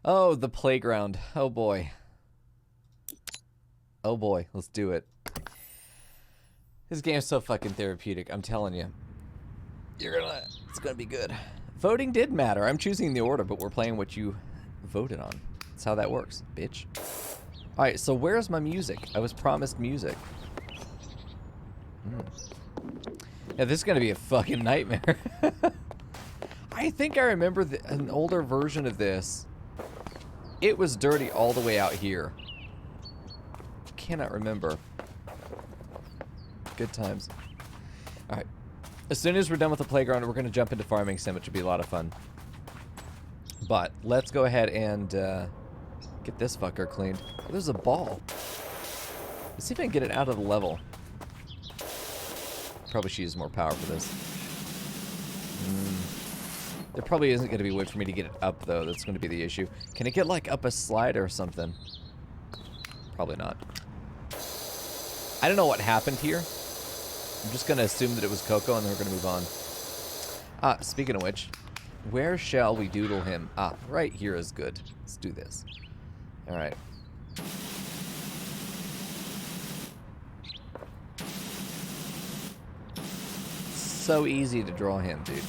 Oh, the playground. Oh boy. Oh boy, let's do it. This game's so fucking therapeutic, I'm telling you. It's gonna be good. Voting did matter. I'm choosing the order, but we're playing what you voted on. That's how that works, bitch. Alright, so where's my music? I was promised music. Yeah, this is gonna be a fucking nightmare. I think I remember an older version of this. It was dirty all the way out here. Cannot remember. Good times. Alright. As soon as we're done with the playground, we're going to jump into farming sim, which will be a lot of fun. But let's go ahead and get this fucker cleaned. Oh, there's a ball. Let's see if I can get it out of the level. Probably should use more power for this. There probably isn't going to be a way for me to get it up, though. That's going to be the issue. Can it get, like, up a slide or something? Probably not. I don't know what happened here. I'm just going to assume that it was Coco, and then we're going to move on. Ah, speaking of which, where shall we doodle him? Ah, right here is good. Let's do this. All right. So easy to draw him, dude.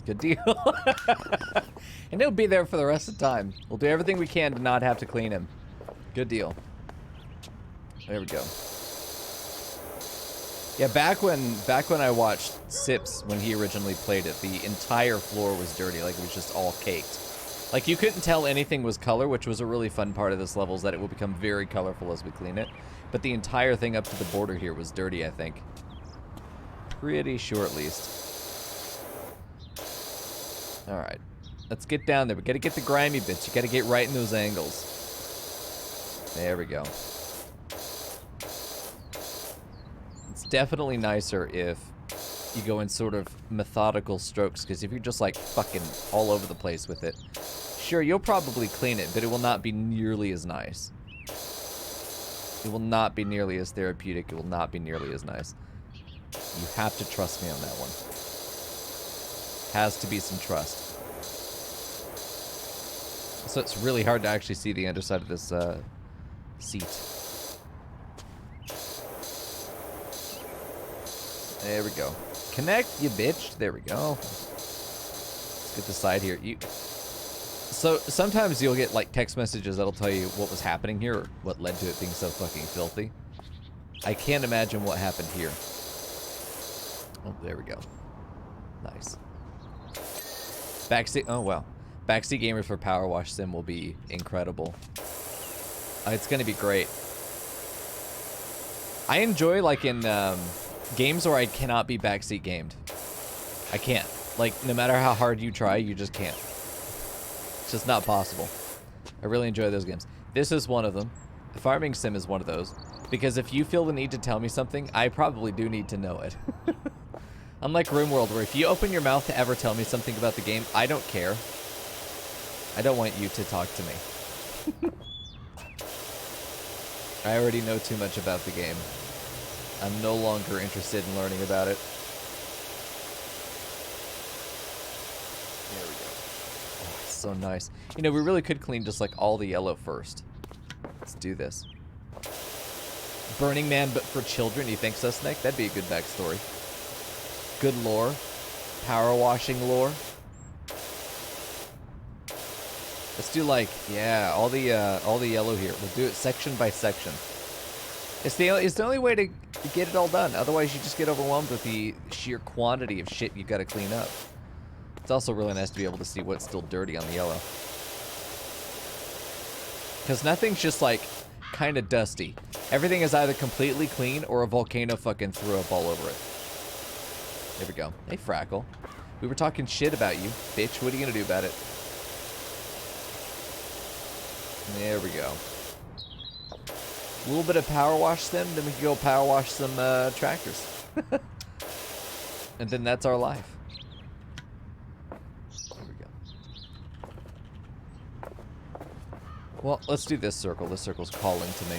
Good deal. And he'll be there for the rest of the time. We'll do everything we can to not have to clean him. Good deal. There we go. Yeah, back when I watched Sips when he originally played it, the entire floor was dirty, like it was just all caked. Like you couldn't tell anything was color, which was a really fun part of this level, is that it will become very colorful as we clean it. But the entire thing up to the border here was dirty, I think. Pretty sure at least. Alright. Let's get down there. We gotta get the grimy bits. You gotta get right in those angles. There we go. It's definitely nicer if you go in sort of methodical strokes, because if you're just like fucking all over the place with it, sure, you'll probably clean it, but it will not be nearly as nice. It will not be nearly as therapeutic. It will not be nearly as nice. You have to trust me on that one. Has to be some trust. So it's really hard to actually see the underside of this seat. There we go. Connect, you bitch. There we go. Let's get the side here. So sometimes you'll get like text messages that'll tell you what was happening here, or what led to it being so fucking filthy. I can't imagine what happened here. Oh, there we go. Nice. Backseat, oh wow. Backseat gamers for PowerWash Sim will be incredible. It's gonna be great. I enjoy, like, in games where I cannot be backseat gamed. I can't. Like, no matter how hard you try, you just can't. It's just not possible. I really enjoy those games. This is one of them. Farming Sim is one of those. Because if you feel the need to tell me something, I probably do need to know it. Unlike RimWorld, where if you open your mouth to ever tell me something about the game, I don't care. I don't want you to talk to me. I already know too much about the game. I'm no longer interested in learning about it. There we go. Oh, it's so nice. You know, we really could clean just like all the yellow first. Let's do this. Burning Man, but for children, you think so, Snake? That'd be a good backstory. Good lore. Power washing lore. Let's do like, yeah, all the yellow here. We'll do it section by section. It's the only way to get it all done. Otherwise, you just get overwhelmed with the sheer quantity of shit you got to clean up. It's also really nice to be able to see what's still dirty on the yellow. Because nothing's just like kind of dusty. Everything is either completely clean or a volcano fucking threw up all over it. There we go. Hey, Frackle. We were talking shit about you, bitch. What are you gonna do about it? There we go. A little bit of power wash them, then we can go power wash some tractors. And then that's our life. There we go. Well, let's do this circle. This circle's calling to me.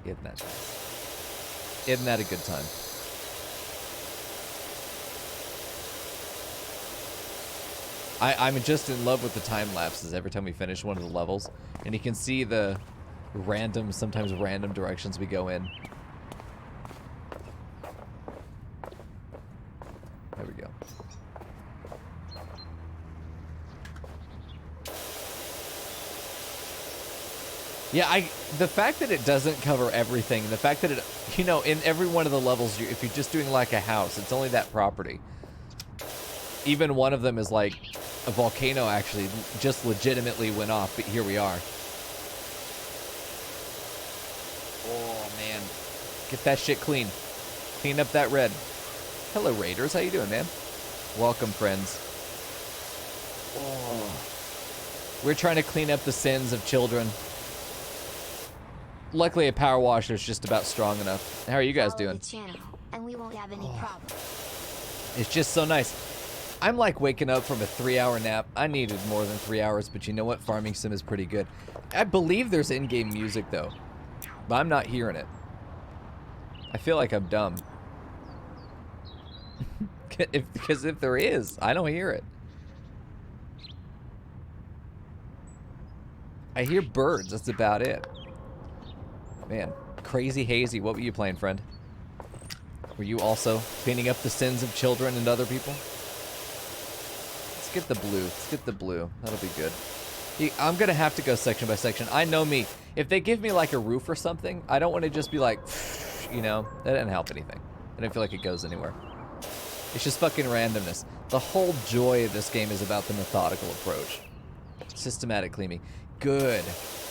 Isn't that nice? Isn't that a good time? I'm just in love with the time lapses every time we finish one of the levels. And you can see the random, sometimes random directions we go in. There we go. Yeah, the fact that it doesn't cover everything, the fact that it, you know, in every one of the levels, if you're just doing like a house, it's only that property. Even one of them is like a volcano actually just legitimately went off, but here we are. Oh man, get that shit clean. Clean up that red. Hello Raiders, how you doing, man? Welcome, friends. Oh. We're trying to clean up the sins of children. Luckily, a power washer is just about strong enough. How are you guys doing? And we won't have any problems. It's just so nice. I'm like waking up from a 3-hour nap. I needed more than 3 hours, but you know what? Farming Sim is pretty good. I believe there's in-game music, though. But I'm not hearing it. I feel like I'm dumb. Because if there is, I don't hear it. I hear birds. That's about it. Man, Crazy Hazy, what were you playing, friend? Were you also cleaning up the sins of children and other people? Let's get the blue. Let's get the blue. That'll be good. I'm going to have to go section by section. I know me. If they give me like a roof or something, I don't want to just be like, you know, that didn't help anything. I don't feel like it goes anywhere. It's just fucking randomness. The whole joy of this game is about the methodical approach. Systematic cleaning. Good.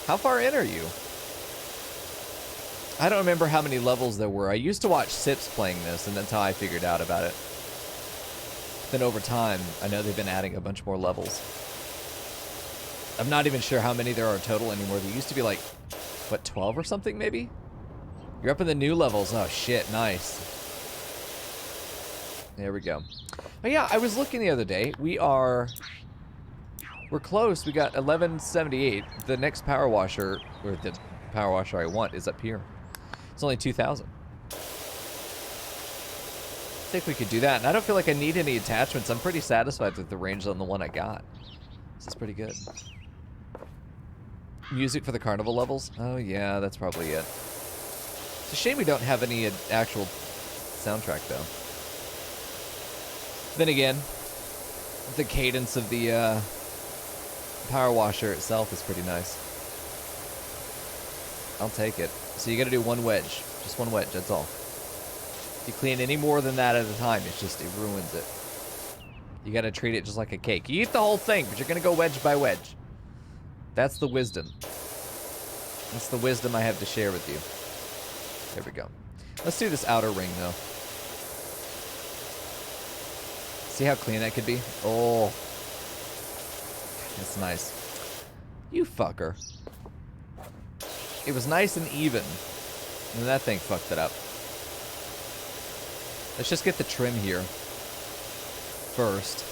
How far in are you? I don't remember how many levels there were. I used to watch Sips playing this, and that's how I figured out about it. Then over time, I know they've been adding a bunch more levels. I'm not even sure how many there are total anymore. There used to be like, what, 12 or something maybe? You're up in the new levels. Oh shit, nice. There we go. But yeah, I was looking the other day. We're close. We got 1178. The next power washer, or the power washer I want, is up here. It's only 2,000. I think we could do that. And I don't feel like I need any attachments. I'm pretty satisfied with the range on the one I got. This is pretty good. Music for the carnival levels? Oh yeah, that's probably it. It's a shame we don't have any actual soundtrack though. Then again, the cadence of the power washer itself is pretty nice. I'll take it. So you gotta do one wedge. Just one wedge, that's all. If you clean any more than that at a time, it ruins it. You gotta treat it just like a cake. You eat the whole thing, but you're gonna go wedge by wedge. That's the wisdom. That's the wisdom I have to share with you. There we go. Let's do this outer ring, though. See how clean that could be? Oh. That's nice. You fucker. It was nice and even. And that thing fucked it up. Let's just get the trim here first.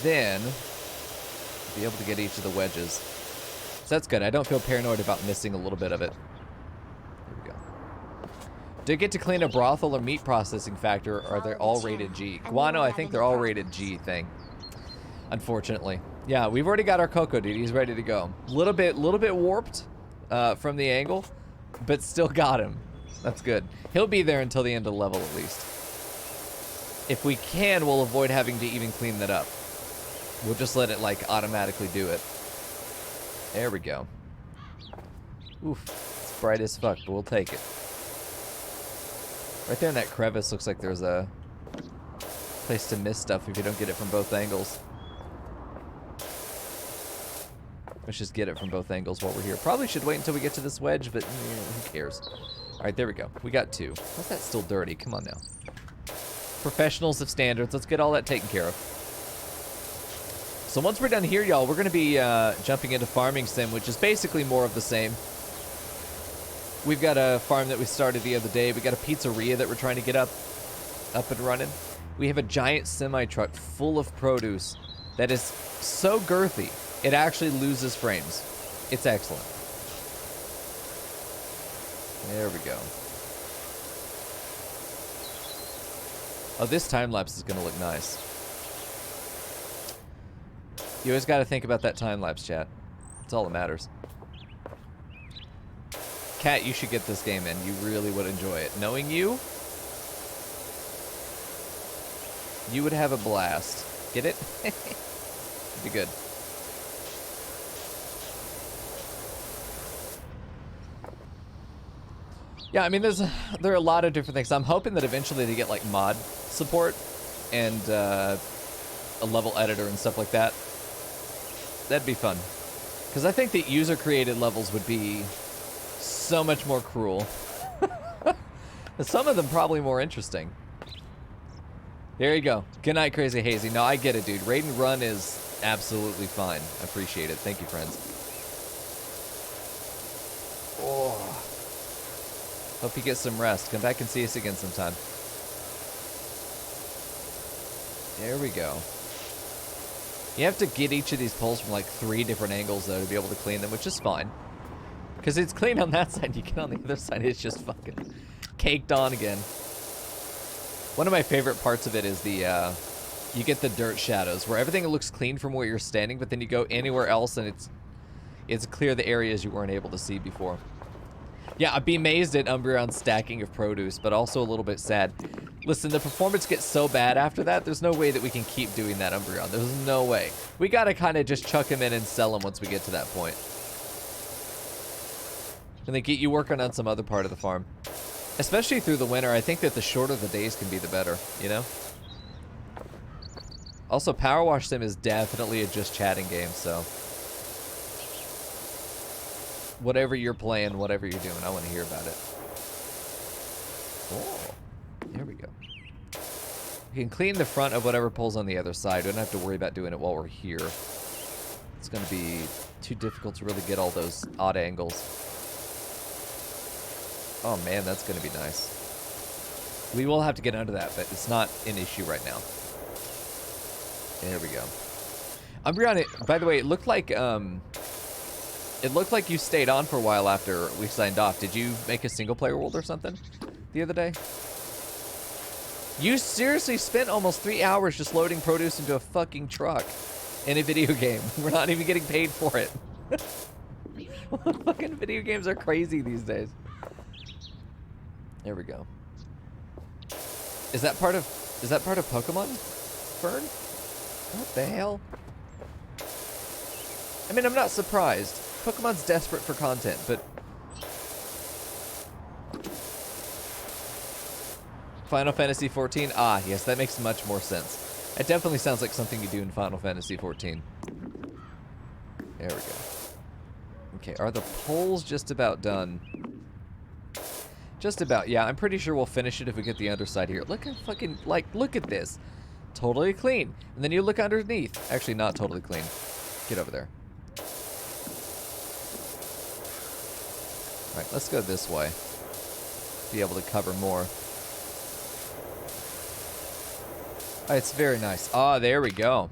Then be able to get each of the wedges. So that's good. I don't feel paranoid about missing a little bit of it. There we go. Did get to clean a brothel or meat processing factory, or are they all rated G? Guano, I think they're all rated G thing. Unfortunately. Yeah, we've already got our Coco dude. He's ready to go. Little bit warped from the angle, but still got him. That's good. He'll be there until the end of the level at least. If we can, we'll avoid having to even clean that up. We'll just let it like automatically do it. There we go. Oof, it's bright as fuck, but we'll take it. Right there in that crevice looks like there's a place to miss stuff if you don't get it from both angles. Let's just get it from both angles while we're here. Probably should wait until we get to this wedge, but who cares? All right, there we go. We got two. How's that still dirty? Come on now. Professionals of standards. Let's get all that taken care of. So once we're done here, y'all, we're going to be jumping into Farming Sim, which is basically more of the same. We've got a farm that we started the other day. We got a pizzeria that we're trying to get up and running. We have a giant semi-truck full of produce that is so girthy, it actually loses frames. It's excellent. There we go. Oh, this time-lapse is going to look nice. You always got to think about that time-lapse, chat. That's all that matters. Kat, you should get this game in. You really would enjoy it. Knowing you, you would have a blast. Get it? It'd be good. Yeah, I mean, there are a lot of different things. I'm hoping that eventually they get like mod support and a level editor and stuff like that. That'd be fun. Because I think that user-created levels would be so much more cruel. Some of them probably more interesting. There you go. Good night, Crazy Hazy. No, I get it, dude. Raid and Run is absolutely fine. I appreciate it. Thank you, friends. Oh. Hope you get some rest. Come back and see us again sometime. There we go. You have to get each of these poles from like 3 different angles, though, to be able to clean them, which is fine. Because it's clean on that side, you get on the other side, it's just fucking caked on again. One of my favorite parts of it is the, you get the dirt shadows, where everything looks clean from where you're standing, but then you go anywhere else and it's clear the areas you weren't able to see before. Yeah, I'd be amazed at Umbreon's stacking of produce, but also a little bit sad. Listen, the performance gets so bad after that, there's no way that we can keep doing that Umbreon. There's no way. We gotta kind of just chuck him in and sell him once we get to that point. And then get you working on some other part of the farm. Especially through the winter, I think that the shorter the days can be, the better, you know? Also, PowerWash Sim is definitely a just chatting game, so... whatever you're playing, whatever you're doing, I want to hear about it. Oh, there we go. We can clean the front of whatever pulls on the other side. We don't have to worry about doing it while we're here. It's going to be too difficult to really get all those odd angles. Oh man, that's going to be nice. We will have to get under that, but it's not an issue right now. There we go. Umbreon, by the way, it looked like you stayed on for a while after we signed off. Did you make a single player world or something the other day? You seriously spent almost 3 hours just loading produce into a fucking truck in a video game. We're not even getting paid for it. Fucking video games are crazy these days. There we go. Is that part of Pokemon, Fern? What the hell? I mean, I'm not surprised. Pokemon's desperate for content, but... Final Fantasy XIV? Ah, yes, that makes much more sense. It definitely sounds like something you do in Final Fantasy XIV. There we go. Okay, are the poles just about done? Just about, yeah. I'm pretty sure we'll finish it if we get the underside here. Look at fucking, like, look at this. Totally clean. And then you look underneath. Actually, not totally clean. Get over there. Alright, let's go this way. Be able to cover more. Oh, it's very nice. Oh, there we go.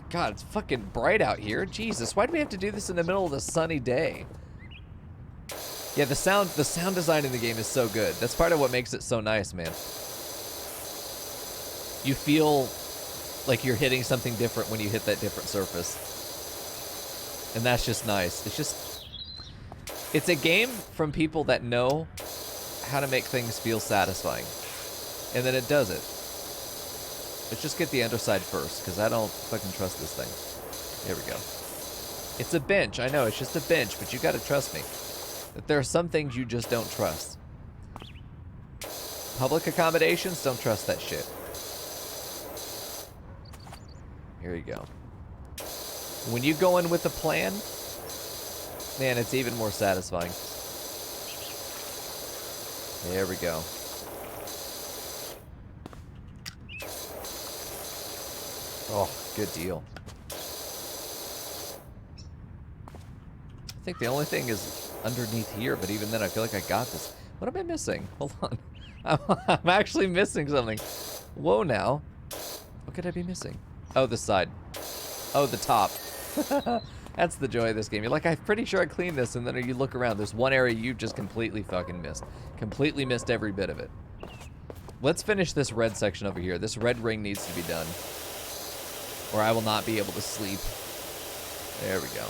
God, it's fucking bright out here. Jesus, why do we have to do this in the middle of the sunny day? Yeah, the sound design in the game is so good. That's part of what makes it so nice, man. You feel like you're hitting something different when you hit that different surface. And that's just nice. It's a game from people that know how to make things feel satisfying. And then it does it. Let's just get the underside first, because I don't fucking trust this thing. There we go. It's a bench. I know, it's just a bench, but you gotta trust me. That there are some things you just don't trust. Public accommodations, don't trust that shit. Here you go. When you go in with a plan, man, it's even more satisfying. There we go. Oh, good deal. I think the only thing is underneath here, but even then I feel like I got this. What am I missing? Hold on. I'm actually missing something. Whoa now. What could I be missing? Oh, the side. Oh, the top. That's the joy of this game. You're like, I'm pretty sure I cleaned this, and then you look around. There's one area you just completely fucking missed. Completely missed every bit of it. Let's finish this red section over here. This red ring needs to be done, or I will not be able to sleep. There we go.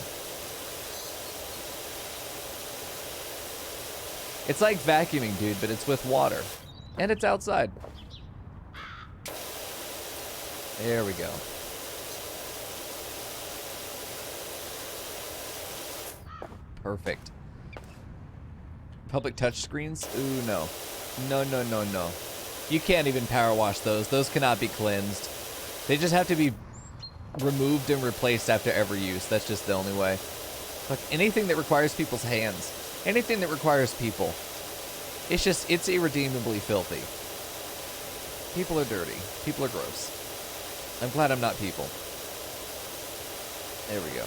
It's like vacuuming, dude, but it's with water. And it's outside. There we go. Perfect. Public touch screens? Ooh, no. No, no, no, no. You can't even power wash those. Those cannot be cleansed. They just have to be removed and replaced after every use. That's just the only way. Look, anything that requires people's hands, anything that requires people, it's just, it's irredeemably filthy. People are dirty. People are gross. I'm glad I'm not people. There we go.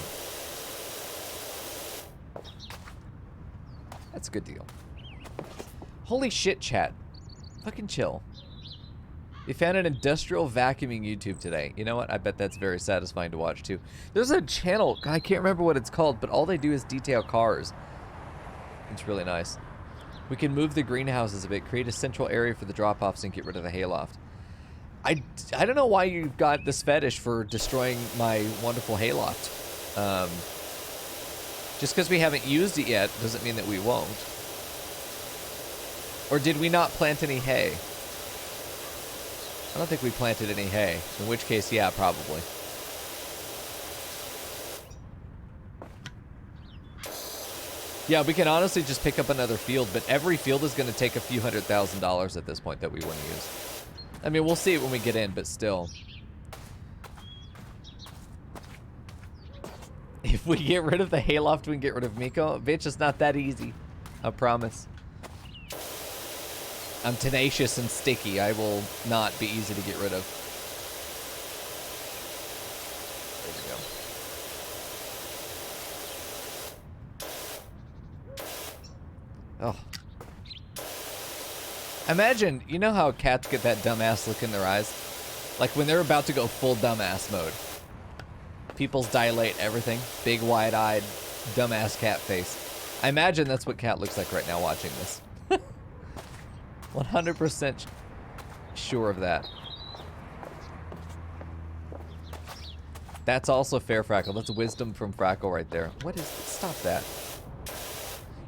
That's a good deal. Holy shit, chat. Fucking chill. They found an industrial vacuuming YouTube today. You know what? I bet that's very satisfying to watch, too. There's a channel, I can't remember what it's called, but all they do is detail cars. It's really nice. We can move the greenhouses a bit, create a central area for the drop-offs, and get rid of the hayloft. I don't know why you got this fetish for destroying my wonderful hayloft. Just because we haven't used it yet doesn't mean that we won't. Or did we not plant any hay? I don't think we planted any hay. In which case, yeah, probably. Yeah, we can honestly just pick up another field, but every field is going to take a few $100,000 at this point that we wouldn't use. I mean, we'll see it when we get in, but still. If we get rid of the hayloft, we can get rid of Mico. Bitch, it's not that easy. I promise. I'm tenacious and sticky. I will not be easy to get rid of. There we go. Oh. Imagine, you know how cats get that dumbass look in their eyes? Like when they're about to go full dumbass mode. Pupils dilate, everything. Big, wide-eyed, dumbass cat face. I imagine that's what Cat looks like right now watching this. 100% sure of that. That's also fair, Frackle. That's wisdom from Frackle right there. What is... Stop that.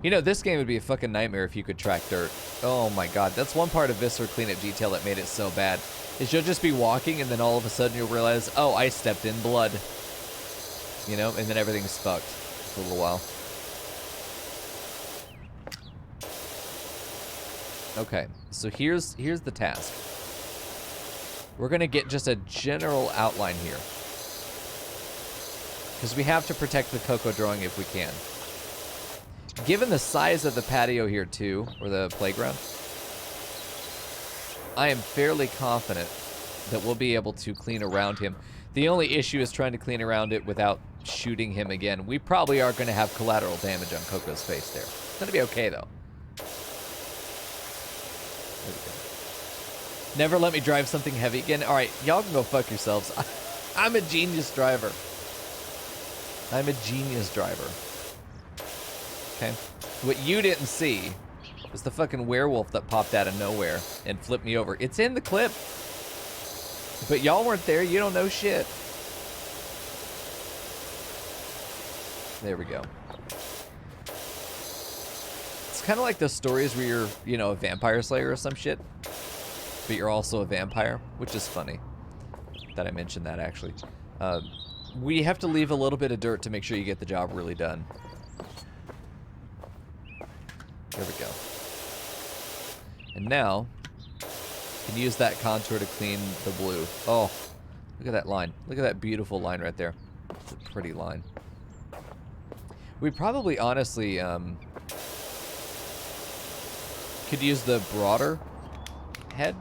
You know, this game would be a fucking nightmare if you could track dirt. Oh my god. That's one part of Viscera Cleanup Detail that made it so bad. Is you'll just be walking and then all of a sudden you'll realize, oh, I stepped in blood. You know, and then everything's fucked for a little while. Okay, so here's the task. We're gonna get just a general outline here. Because we have to protect the cocoa drawing if we can. Given the size of the patio here too, or the playground, I am fairly confident that we'll be able to clean around him. The only issue is trying to clean around it without shooting him again. We probably are going to have collateral damage on Coco's face there. It's going to be okay, though. There we go. Never let me drive something heavy again. All right, y'all can go fuck yourselves. I'm a genius driver. I'm a genius driver. Okay? What you didn't see was the fucking werewolf that popped out of nowhere and flipped me over. It's in the clip. But y'all weren't there. You don't know shit. There we go. It's kind of like those stories where you're, you know, a vampire slayer or some shit. But you're also a vampire, which is funny that I mentioned that, actually. We have to leave a little bit of dirt to make sure you get the job really done. There we go. And now, you can use that contour to clean the blue. Oh, look at that line. Look at that beautiful line right there. It's a pretty line. We probably, honestly, could use the broader head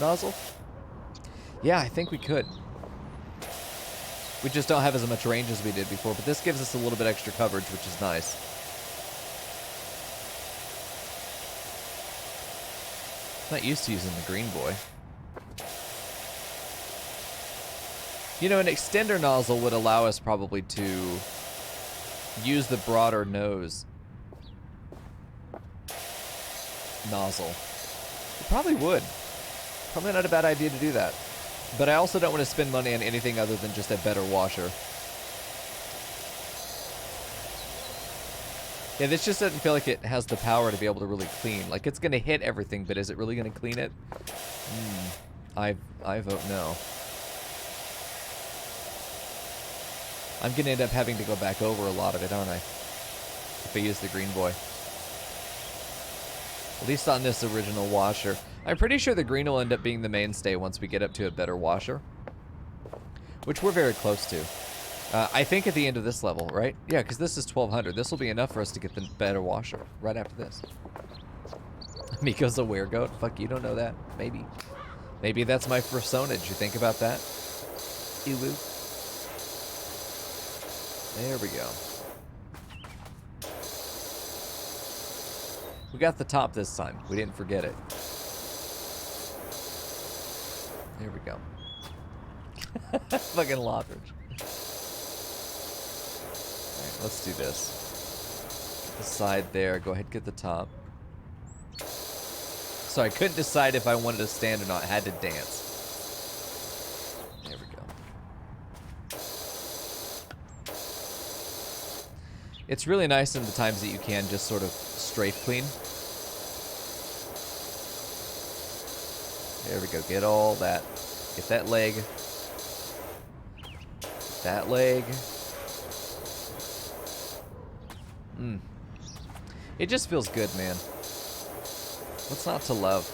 nozzle. Yeah, I think we could. We just don't have as much range as we did before, but this gives us a little bit extra coverage, which is nice. Not used to using the green boy. You know, an extender nozzle would allow us probably to use the broader nose nozzle. It probably would. Probably not a bad idea to do that. But I also don't want to spend money on anything other than just a better washer. Yeah, this just doesn't feel like it has the power to be able to really clean. Like, it's going to hit everything, but is it really going to clean it? I vote no. I'm going to end up having to go back over a lot of it, aren't I? If I use the green boy. At least on this original washer. I'm pretty sure the green will end up being the mainstay once we get up to a better washer. Which we're very close to. I think at the end of this level, right? Yeah, because this is 1200. This will be enough for us to get the better washer right after this. Mico's a weregoat. Fuck, you don't know that. Maybe. Maybe that's my persona. Did you think about that? Ew. There we go. We got the top this time. We didn't forget it. There we go. Fucking Lothridge. Alright, let's do this. Get the side there. Go ahead and get the top. So I couldn't decide if I wanted to stand or not. I had to dance. There we go. It's really nice in the times that you can just sort of strafe clean. There we go. Get all that. Get that leg. Get that leg. It just feels good, man. What's not to love?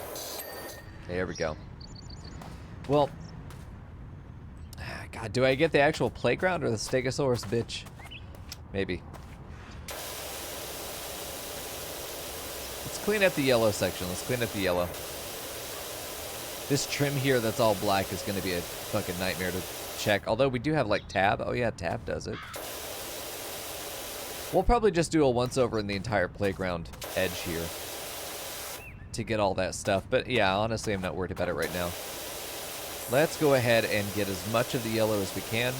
There we go. Well, God, do I get the actual playground or the Stegosaurus bitch? Maybe. Let's clean up the yellow section. Let's clean up the yellow. This trim here that's all black is going to be a fucking nightmare to check. Although we do have, like, tab. Oh, yeah, tab does it. We'll probably just do a once-over in the entire playground edge here to get all that stuff. But, yeah, honestly, I'm not worried about it right now. Let's go ahead and get as much of the yellow as we can.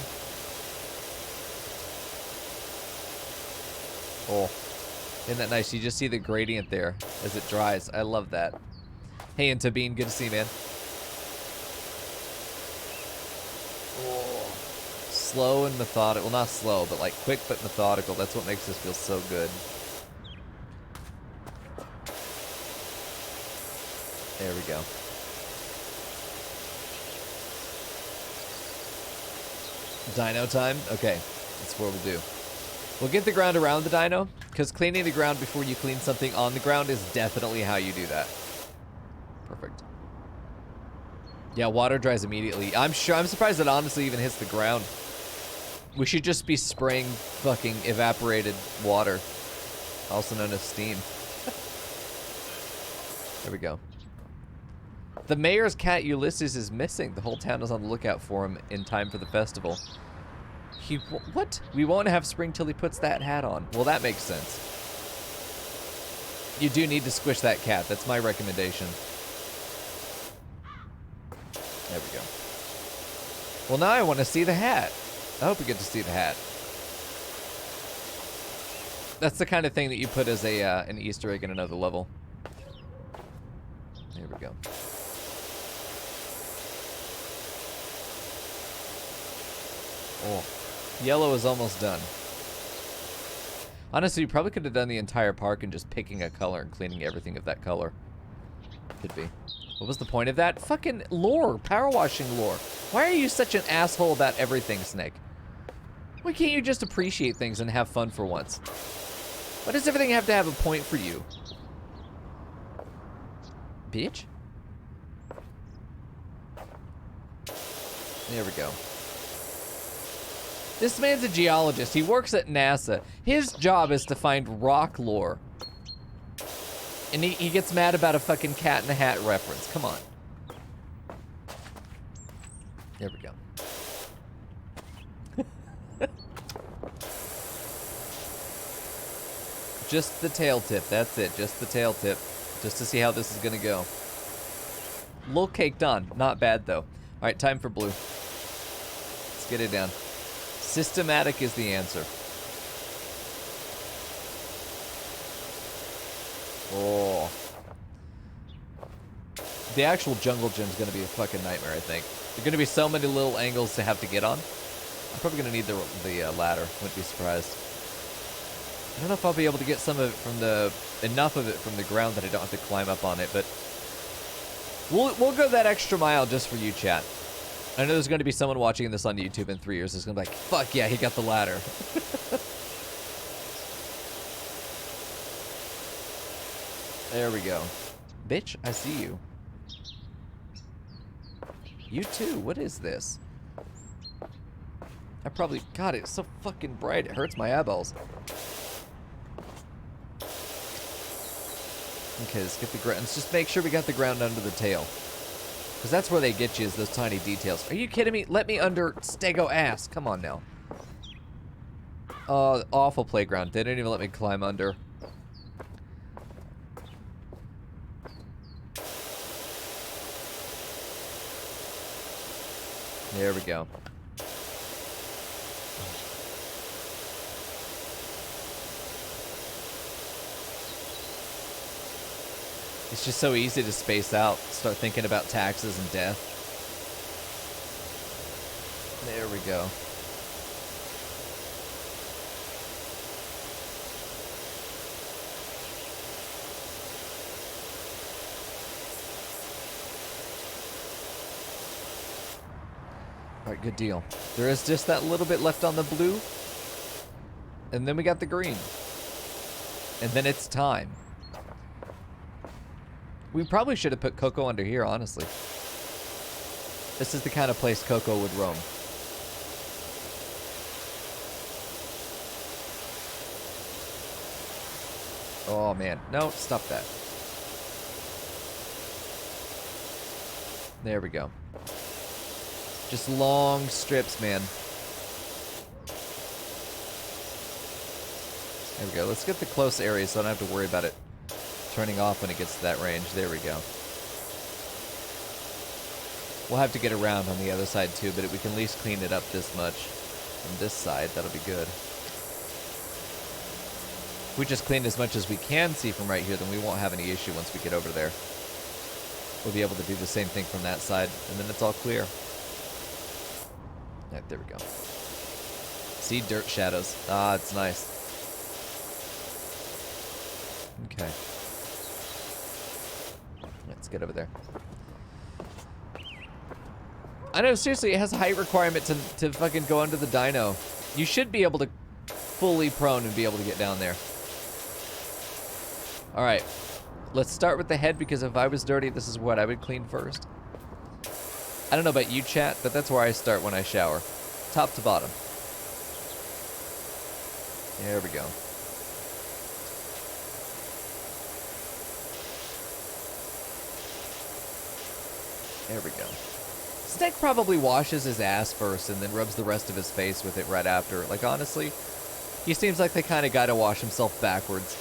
Oh, isn't that nice? You just see the gradient there as it dries. I love that. Hey, and Tabine, good to see you, man. Slow and methodical. Well, not slow, but like quick but methodical. That's what makes this feel so good. There we go. Dino time? Okay, that's what we'll do. We'll get the ground around the dino, because cleaning the ground before you clean something on the ground is definitely how you do that. Perfect. Yeah, water dries immediately. I'm surprised it honestly even hits the ground. We should just be spraying fucking evaporated water, also known as steam. There we go. The mayor's cat Ulysses is missing. The whole town is on the lookout for him in time for the festival. What? We won't have spring till he puts that hat on. Well, that makes sense. You do need to squish that cat. That's my recommendation. There we go. Well, now I want to see the hat. I hope we get to see the hat. That's the kind of thing that you put as a an Easter egg in another level. There we go. Oh, yellow is almost done. Honestly, you probably could have done the entire park and just picking a color and cleaning everything of that color. Could be. What was the point of that? Fucking lore, power washing lore. Why are you such an asshole about everything, Snake? Why can't you just appreciate things and have fun for once? Why does everything have to have a point for you? Bitch? There we go. This man's a geologist. He works at NASA. His job is to find rock lore. And he gets mad about a fucking Cat in the Hat reference. Come on. There we go. Just the tail tip. That's it. Just the tail tip. Just to see how this is going to go. A little caked on. Not bad, though. All right, time for blue. Get it down. Systematic is the answer. Oh. The actual jungle gym is going to be a fucking nightmare, I think. There are going to be so many little angles to have to get on. I'm probably going to need the ladder. Wouldn't be surprised. I don't know if I'll be able to get some of it from enough of it from the ground that I don't have to climb up on it, but we'll go that extra mile just for you, chat. I know there's going to be someone watching this on YouTube in 3 years that's going to be like, fuck yeah, he got the ladder. There we go. Bitch, I see you. You too, what is this? God, it's so fucking bright, it hurts my eyeballs. Okay, let's get the ground. Let's just make sure we got the ground under the tail. Because that's where they get you, is those tiny details. Are you kidding me? Let me under stego ass. Come on now. Oh, awful playground. They didn't even let me climb under. There we go. It's just so easy to space out, start thinking about taxes and death. There we go. Alright, good deal. There is just that little bit left on the blue. And then we got the green. And then it's time. We probably should have put Coco under here, honestly. This is the kind of place Coco would roam. Oh, man. No, stop that. There we go. Just long strips, man. There we go. Let's get the close areas so I don't have to worry about it turning off when it gets to that range. There we go. We'll have to get around on the other side too, but we can at least clean it up this much. From this side, that'll be good. If we just clean as much as we can see from right here, then we won't have any issue once we get over there. We'll be able to do the same thing from that side, and then it's all clear. Right, there we go. See, dirt shadows. Ah, it's nice. Okay. Let's get over there. I know, seriously, it has a height requirement to fucking go under the dyno. You should be able to fully prone and be able to get down there. Alright. Let's start with the head, because if I was dirty, this is what I would clean first. I don't know about you, chat, but that's where I start when I shower. Top to bottom. There we go. There we go. Snake probably washes his ass first and then rubs the rest of his face with it right after. Like, honestly, he seems like the kind of guy to wash himself backwards.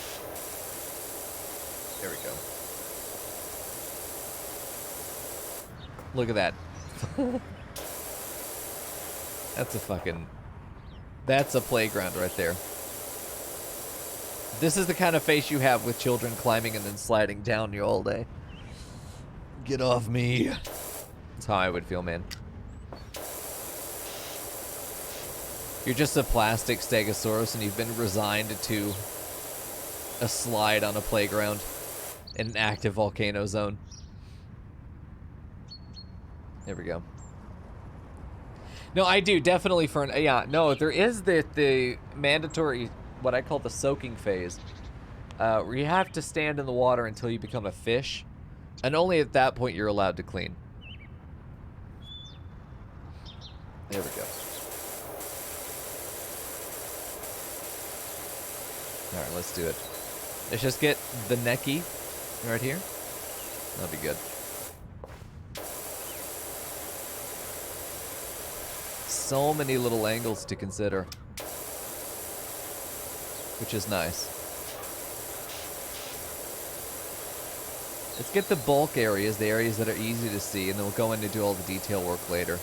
There we go. Look at that. That's a playground right there. This is the kind of face you have with children climbing and then sliding down you all day. Get off me. That's how I would feel, man. You're just a plastic stegosaurus and you've been resigned to a slide on a playground in an active volcano zone. There we go. No, I do definitely for an yeah. No, there is the mandatory what I call the soaking phase, where you have to stand in the water until you become a fish, and only at that point you're allowed to clean. There we go. All right, let's do it. Let's just get the necky right here. That'll be good. So many little angles to consider, which is nice. Let's get the bulk areas, the areas that are easy to see, and then we'll go in and do all the detail work later.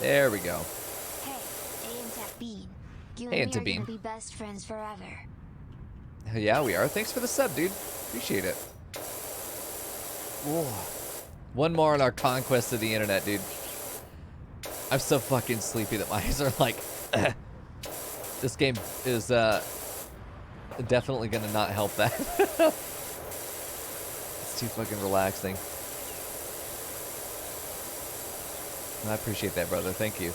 There we go. You Hey, and me are Antibeam. gonna be best friends forever. Hell yeah, we are. Thanks for the sub, dude. Appreciate it. Whoa. One more on our conquest of the internet, dude. I'm so fucking sleepy that my eyes are like... This game is definitely gonna not help that. It's too fucking relaxing. I appreciate that, brother. Thank you.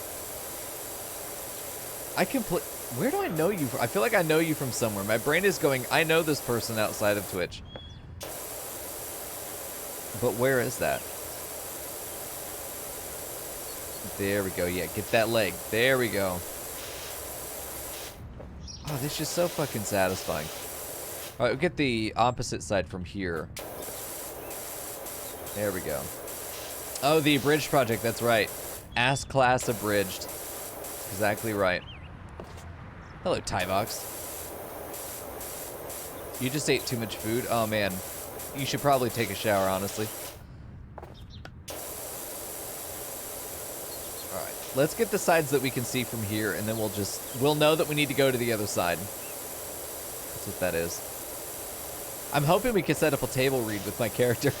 I can play... Where do I know you from? I feel like I know you from somewhere. My brain is going, I know this person outside of Twitch. But where is that? There we go. Yeah, get that leg. There we go. Oh, this is just so fucking satisfying. All right, we'll get the opposite side from here. There we go. Oh, the Abridged project. That's right. Ass Class Abridged. Exactly right. Hello, Tyvox. You just ate too much food? Oh, man. You should probably take a shower, honestly. Alright. Let's get the sides that we can see from here, and then we'll know that we need to go to the other side. That's what that is. I'm hoping we can set up a table read with my character.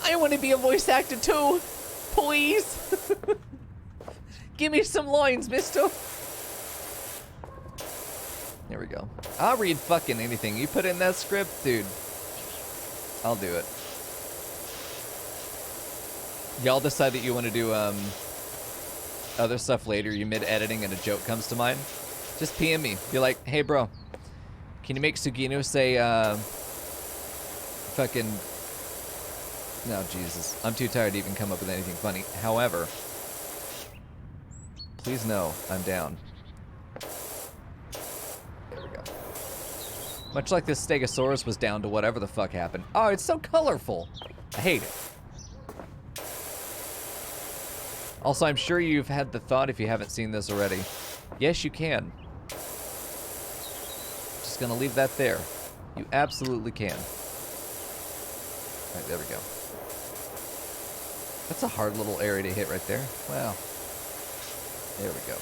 I want to be a voice actor, too. Please. Give me some loins, mister. There we go. I'll read fucking anything. You put in that script, dude. I'll do it. Y'all decide that you want to do other stuff later. You mid-editing and a joke comes to mind. Just PM me. Be like, hey, bro. Can you make Sugino say, fucking... No, Jesus. I'm too tired to even come up with anything funny. However... Please know, I'm down. There we go. Much like this Stegosaurus was down to whatever the fuck happened. Oh, it's so colorful. I hate it. Also, I'm sure you've had the thought, if you haven't seen this already. Yes, you can. Just gonna leave that there. You absolutely can. Alright, there we go. That's a hard little area to hit right there. Wow. There we go.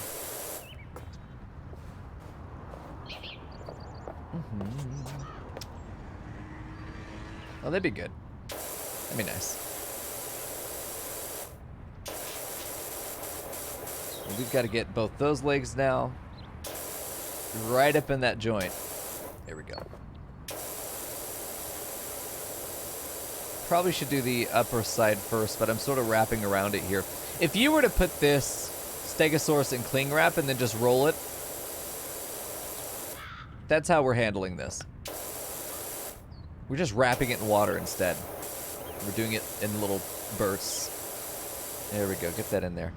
Oh, that'd be good. That'd be nice. And we've got to get both those legs now. Right up in that joint. There we go. Probably should do the upper side first, but I'm sort of wrapping around it here. If you were to put this Stegosaurus in cling wrap and then just roll it, that's how we're handling this. We're just wrapping it in water instead. We're doing it in little bursts. There we go. Get that in there.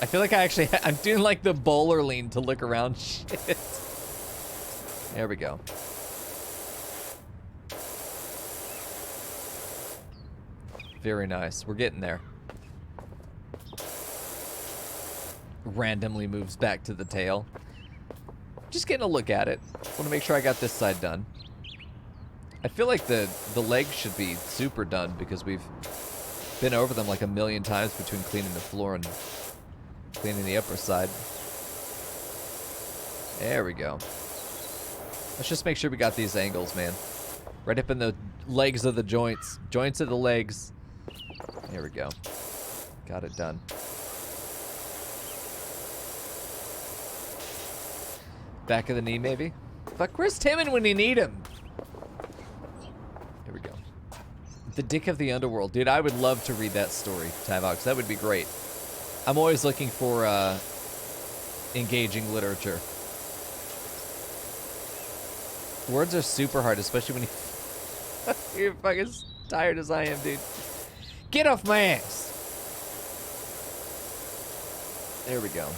I feel like I'm doing like the bowler lean to look around shit. There we go. Very nice. We're getting there. Randomly moves back to the tail. Just getting a look at it. Want to make sure I got this side done. I feel like the legs should be super done because we've been over them like a million times between cleaning the floor and cleaning the upper side. There we go. Let's just make sure we got these angles, man. Right up in the legs of the joints. Joints of the legs. There we go. Got it done. Back of the knee, maybe? Fuck, where's Timon when you need him? Here we go. The Dick of the Underworld. Dude, I would love to read that story, Tyvox. That would be great. I'm always looking for engaging literature. Words are super hard, especially when you're fucking as tired as I am, dude. Get off my ass! There we go.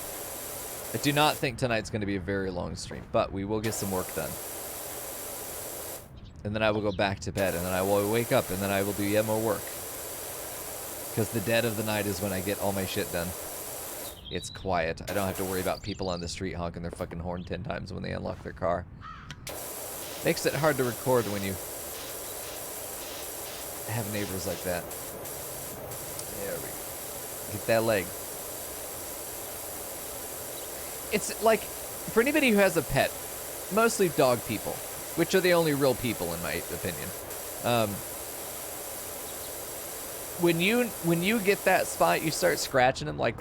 I do not think tonight's going to be a very long stream, but we will get some work done. And then I will go back to bed, and then I will wake up, and then I will do yet more work. Because the dead of the night is when I get all my shit done. It's quiet. I don't have to worry about people on the street honking their fucking horn 10 times when they unlock their car. Makes it hard to record when you have neighbors like that. There we go. Get that leg. It's like, for anybody who has a pet, mostly dog people, which are the only real people in my opinion. When you get that spot, you start scratching them like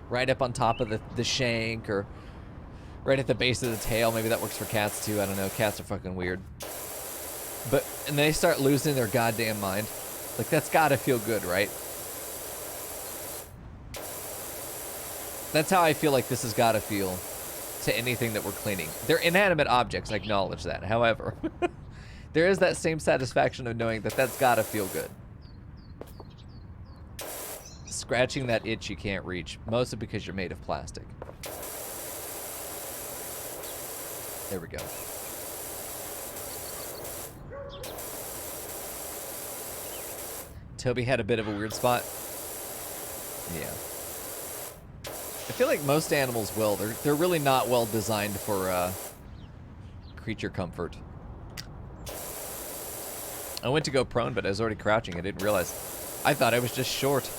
right up on top of the shank or right at the base of the tail. Maybe that works for cats too. I don't know. Cats are fucking weird. And they start losing their goddamn mind. Like, that's gotta feel good, right? That's how I feel like this has gotta feel to anything that we're cleaning. They're inanimate objects, I acknowledge that. However, there is that same satisfaction of knowing that that's gotta feel good. Scratching that itch you can't reach, mostly because you're made of plastic. There we go. Toby had a bit of a weird spot. Yeah. I feel like most animals will. They're really not well designed for creature comfort. I went to go prone, but I was already crouching. I didn't realize. I thought I was just short.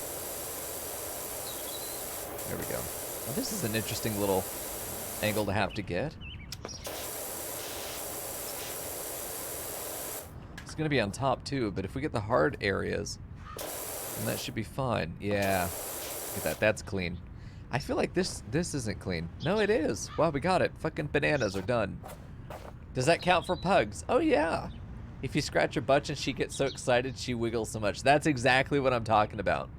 There we go. Well, this is an interesting little angle to have to get. It's going to be on top, too, but if we get the hard areas, then that should be fine. Yeah. Look at that. That's clean. I feel like this isn't clean. No, it is. Wow, we got it. Fucking bananas are done. Does that count for pugs? Oh, yeah. If you scratch her butt and she gets so excited, she wiggles so much. That's exactly what I'm talking about.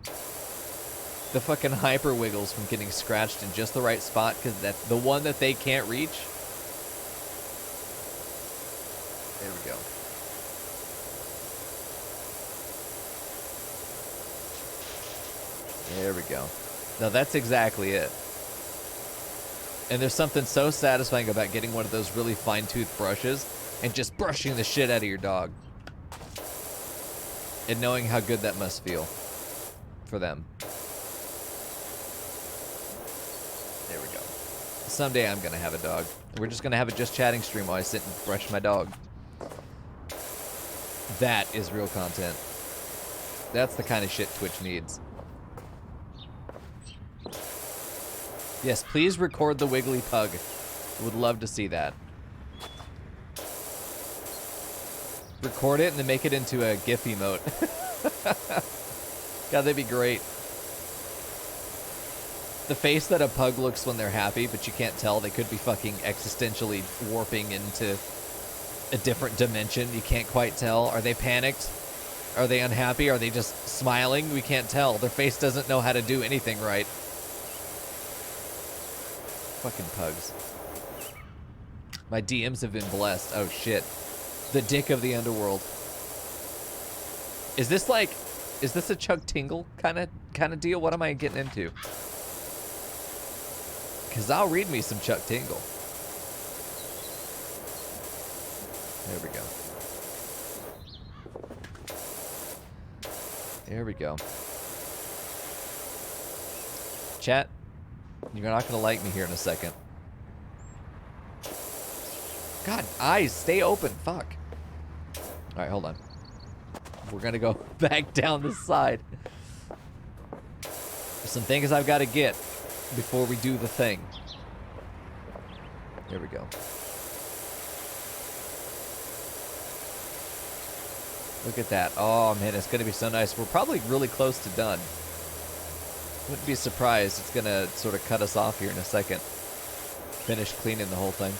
The fucking hyper wiggles from getting scratched in just the right spot, because that's the one that they can't reach. There we go. There we go. No, that's exactly it. And there's something so satisfying about getting one of those really fine-toothed brushes and just brushing the shit out of your dog. And knowing how good that must feel for them. There we go. Someday I'm gonna have a dog. We're just gonna have a just chatting stream while I sit and brush my dog. That is real content. That's the kind of shit Twitch needs. Yes, please record the wiggly pug. Would love to see that. Record it and then make it into a GIF emote. God, that'd be great. The face that a pug looks when they're happy, but you can't tell. They could be fucking existentially warping into a different dimension. You can't quite tell. Are they panicked? Are they unhappy? Are they just smiling? We can't tell. Their face doesn't know how to do anything right. Fucking pugs. My DMs have been blessed. Oh shit. The dick of the underworld. Is this a Chuck Tingle kind of deal? What am I getting into? Cause I'll read me some Chuck Tingle. There we go. There we go. Chat. You're not gonna like me here in a second. God, eyes, stay open. Fuck. Alright, hold on. We're gonna go back down this side. There's some things I've got to get before we do the thing. Here we go. Look at that. Oh, man, it's gonna be so nice. We're probably really close to done. Wouldn't be surprised. It's gonna sort of cut us off here in a second. Finish cleaning the whole thing.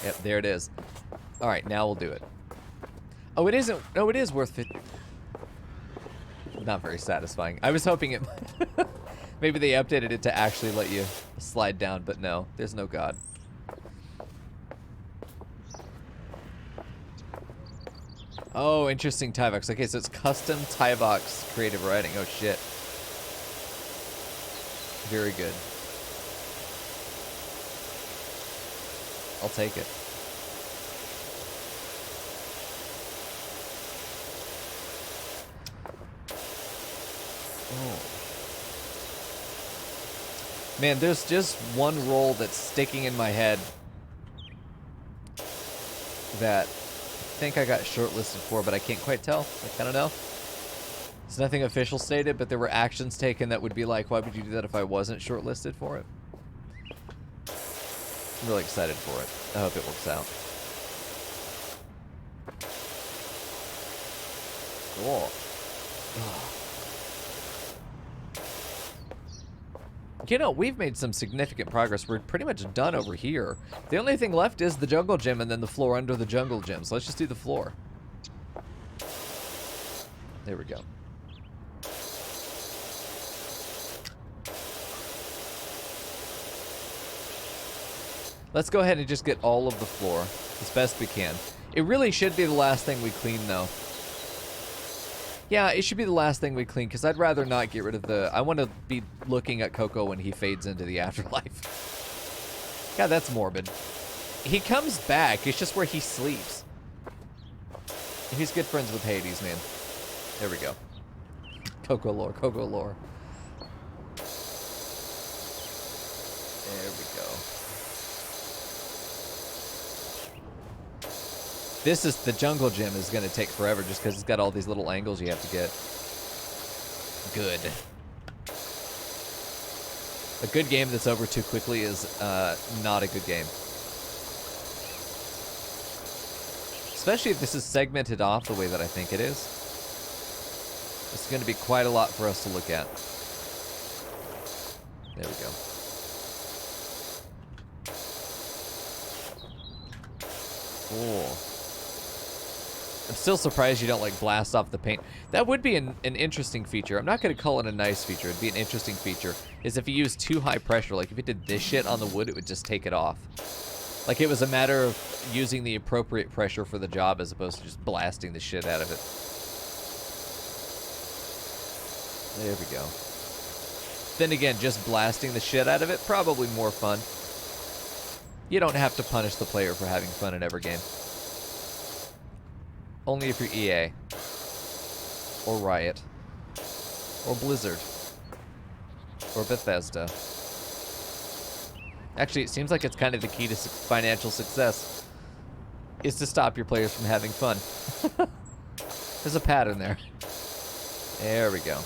Yep, there it is. Alright, now we'll do it. Oh, it isn't. No, it is worth it. Not very satisfying. I was hoping it... Maybe they updated it to actually let you slide down, but no. There's no God. Oh, interesting, Tyvox. Okay, so it's custom Tyvox creative writing. Oh, shit. Very good. I'll take it. Oh. Man, there's just one role that's sticking in my head that I think I got shortlisted for, but I can't quite tell. I kind of know. It's nothing official stated, but there were actions taken that would be like, why would you do that if I wasn't shortlisted for it? I'm really excited for it. I hope it works out. Cool. You know, we've made some significant progress. We're pretty much done over here. The only thing left is the jungle gym and then the floor under the jungle gym. So let's just do the floor. There we go. Let's go ahead and just get all of the floor as best we can. It really should be the last thing we clean, though. Yeah, it should be the last thing we clean, because I'd rather not get rid of the... I want to be looking at Coco when he fades into the afterlife. God, that's morbid. He comes back. It's just where he sleeps. He's good friends with Hades, man. There we go. Coco lore, Coco lore. There we go. This is, the jungle gym is going to take forever just because it's got all these little angles you have to get. Good. A good game that's over too quickly is not a good game. Especially if this is segmented off the way that I think it is. It's going to be quite a lot for us to look at. There we go. Cool. I'm still surprised you don't, like, blast off the paint. That would be an interesting feature. I'm not going to call it a nice feature. It'd be an interesting feature. Is if you use too high pressure, like if it did this shit on the wood, it would just take it off. Like it was a matter of using the appropriate pressure for the job as opposed to just blasting the shit out of it. There we go. Then again, just blasting the shit out of it, probably more fun. You don't have to punish the player for having fun in every game. Only if you're EA. Or Riot. Or Blizzard. Or Bethesda. Actually, it seems like it's kind of the key to financial success. Is to stop your players from having fun. There's a pattern there. There we go.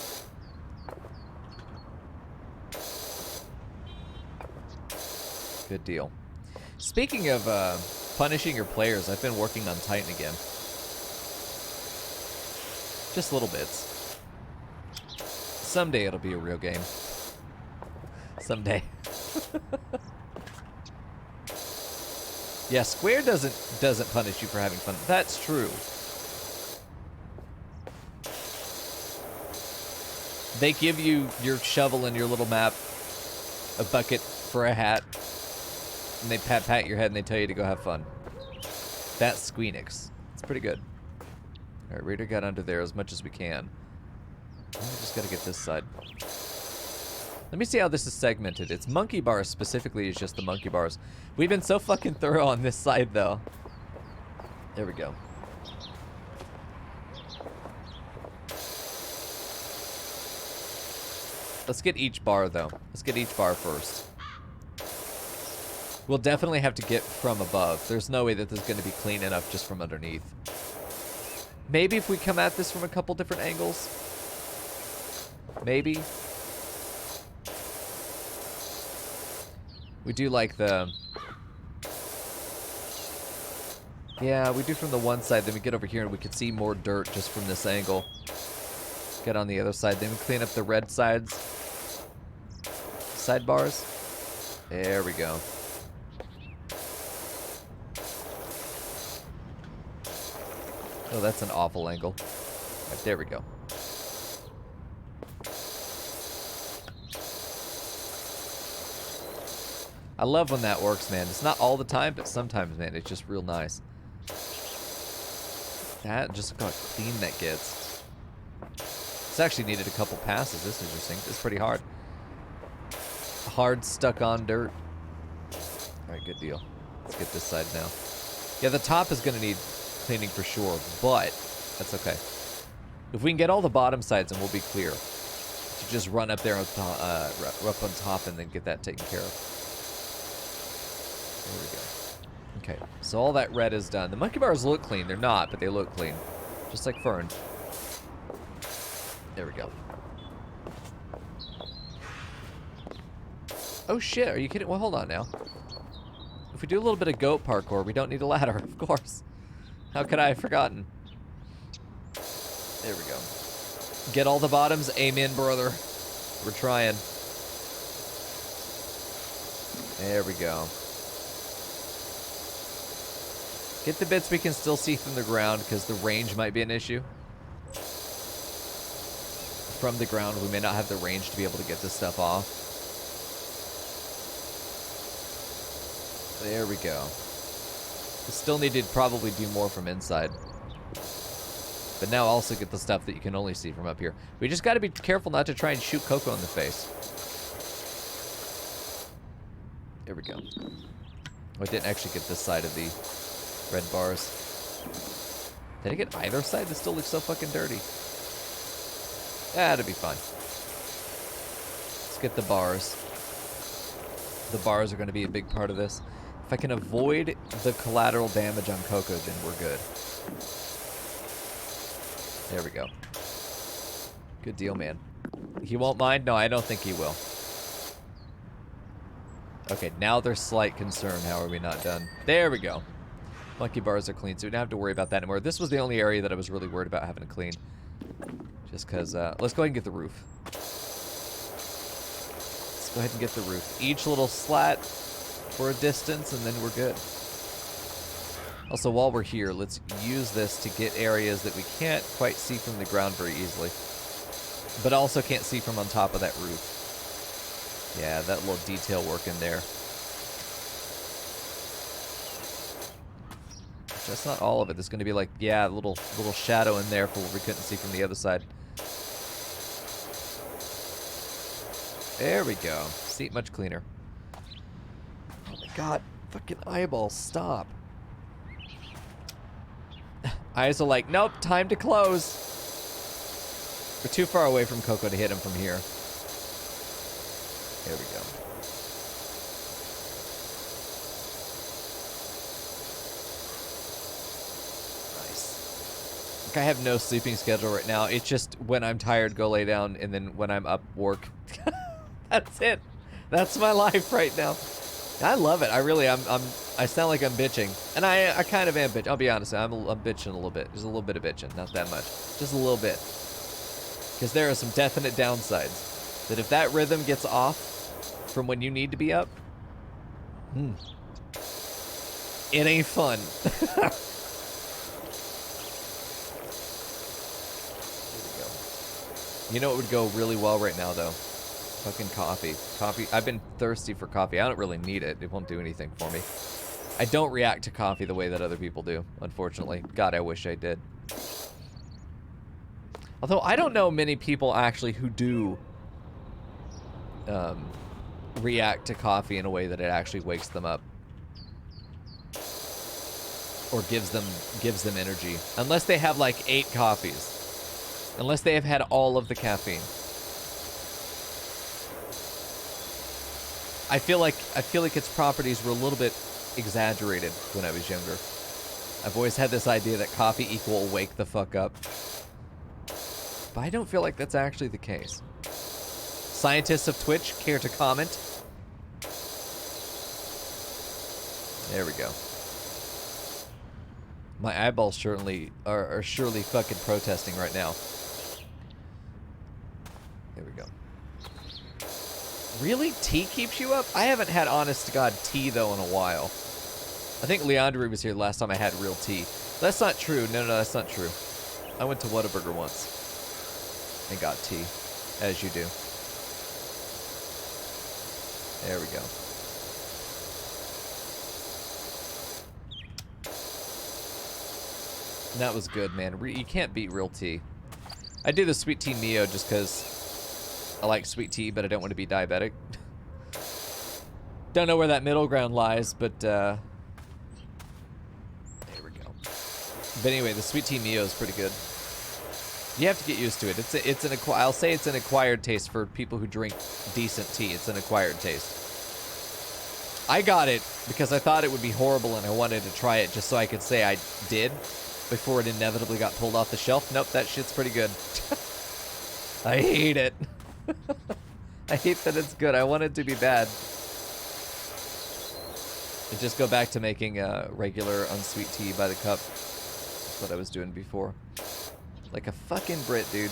Good deal. Speaking of punishing your players, I've been working on Titan again. Just little bits. Someday it'll be a real game. Someday. Yeah, Square doesn't punish you for having fun. That's true. They give you your shovel and your little map, a bucket for a hat, and they pat your head and they tell you to go have fun. That's Squeenix. It's pretty good. All right, Raider got under there as much as we can. I just gotta get this side. Let me see how this is segmented. It's monkey bars specifically, is just the monkey bars. We've been so fucking thorough on this side, though. There we go. Let's get each bar, though. Let's get each bar first. We'll definitely have to get from above. There's no way that this is going to be clean enough just from underneath. Maybe if we come at this from a couple different angles. Maybe. We do like the... Yeah, we do from the one side, then we get over here and we can see more dirt just from this angle. Get on the other side, then we clean up the red sides. Sidebars. There we go. Oh, that's an awful angle. Right, there we go. I love when that works, man. It's not all the time, but sometimes, man, it's just real nice. That, just look how clean that gets. This actually needed a couple passes. This is interesting. It's pretty hard. Hard stuck-on dirt. All right, good deal. Let's get this side now. Yeah, the top is going to need cleaning for sure, but that's okay. If we can get all the bottom sides, then we'll be clear. To just run up there on up on top and then get that taken care of. There we go. Okay, so all that red is done. The monkey bars look clean. They're not, but they look clean. Just like Fern. There we go. Oh shit, are you kidding? Well, hold on now. If we do a little bit of goat parkour, we don't need a ladder, of course. How could I have forgotten? There we go. Get all the bottoms? Amen, brother. We're trying. There we go. Get the bits we can still see from the ground, because the range might be an issue. From the ground, we may not have the range to be able to get this stuff off. There we go. We still need to probably do more from inside. But now also get the stuff that you can only see from up here. We just got to be careful not to try and shoot Coco in the face. There we go. Oh, I didn't actually get this side of the red bars. Did I get either side? This still looks so fucking dirty. That'll be fine. Let's get the bars. The bars are going to be a big part of this. If I can avoid the collateral damage on Coco, then we're good. There we go. Good deal, man. He won't mind? No, I don't think he will. Okay, now there's slight concern. How are we not done? There we go. Monkey bars are clean, so we don't have to worry about that anymore. This was the only area that I was really worried about having to clean. Just because, let's go ahead and get the roof. Let's go ahead and get the roof. Each little slat for a distance, and then we're good. Also, while we're here, let's use this to get areas that we can't quite see from the ground very easily. But also can't see from on top of that roof. Yeah, that little detail work in there. That's not all of it. There's going to be like, yeah, a little shadow in there for what we couldn't see from the other side. There we go. See, much cleaner. Oh my god, fucking eyeballs, stop. Eyes are like, nope, time to close. We're too far away from Coco to hit him from here. There we go. Nice. Like, I have no sleeping schedule right now. It's just when I'm tired, go lay down, and then when I'm up, work. That's it. That's my life right now. I love it. I really, I sound like I'm bitching, and I kind of am bitching. I'll be honest, I'm bitching a little bit. There's a little bit of bitching, not that much, just a little bit, because there are some definite downsides. That if that rhythm gets off from when you need to be up, it ain't fun. There we go. You know what would go really well right now, though? Fucking coffee. Coffee. I've been thirsty for coffee. I don't really need it. It won't do anything for me. I don't react to coffee the way that other people do, unfortunately. God, I wish I did. Although I don't know many people actually who do react to coffee in a way that it actually wakes them up or gives them energy, unless they have like 8 coffees, unless they have had all of the caffeine. I feel like its properties were a little bit exaggerated when I was younger. I've always had this idea that coffee equal wake the fuck up, but I don't feel like that's actually the case. Scientists of Twitch, care to comment? There we go. My eyeballs surely are surely fucking protesting right now. There we go. Really? Tea keeps you up? I haven't had honest to God tea though in a while. I think Leandri was here last time I had real tea. That's not true. No, that's not true. I went to Whataburger once and got tea, as you do. There we go. That was good, man. You can't beat real tea. I do the sweet tea Mio just because I like sweet tea, but I don't want to be diabetic. Don't know where that middle ground lies, but there we go. But anyway, the sweet tea Mio is pretty good. You have to get used to it. I'll say it's an acquired taste for people who drink decent tea. It's an acquired taste. I got it because I thought it would be horrible and I wanted to try it just so I could say I did before it inevitably got pulled off the shelf. Nope, that shit's pretty good. I hate it. I hate that it's good. I want it to be bad. And just go back to making regular unsweet tea by the cup. That's what I was doing before. Like a fucking Brit, dude.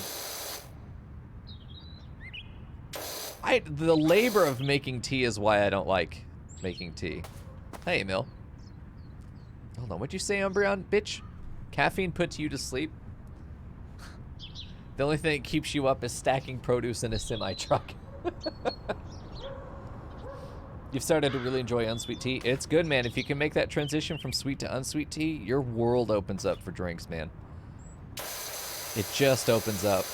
The labor of making tea is why I don't like making tea. Hey, Emil. Hold on, what'd you say, Umbreon? Bitch? Caffeine puts you to sleep? The only thing that keeps you up is stacking produce in a semi-truck. You've started to really enjoy unsweet tea. It's good, man. If you can make that transition from sweet to unsweet tea, your world opens up for drinks, man. It just opens up.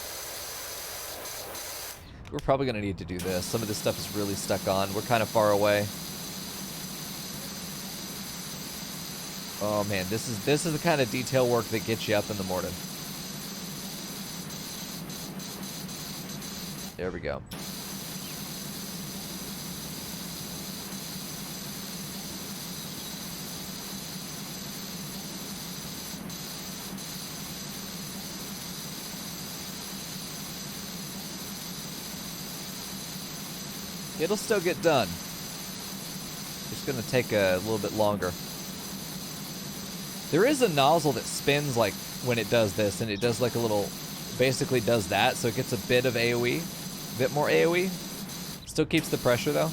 We're probably going to need to do this. Some of this stuff is really stuck on. We're kind of far away. Oh, man. This is the kind of detail work that gets you up in the morning. There we go. It'll still get done. It's going to take a little bit longer. There is a nozzle that spins like when it does this, and it does like a little, basically does that, so it gets a bit of AoE, a bit more AoE. Still keeps the pressure though.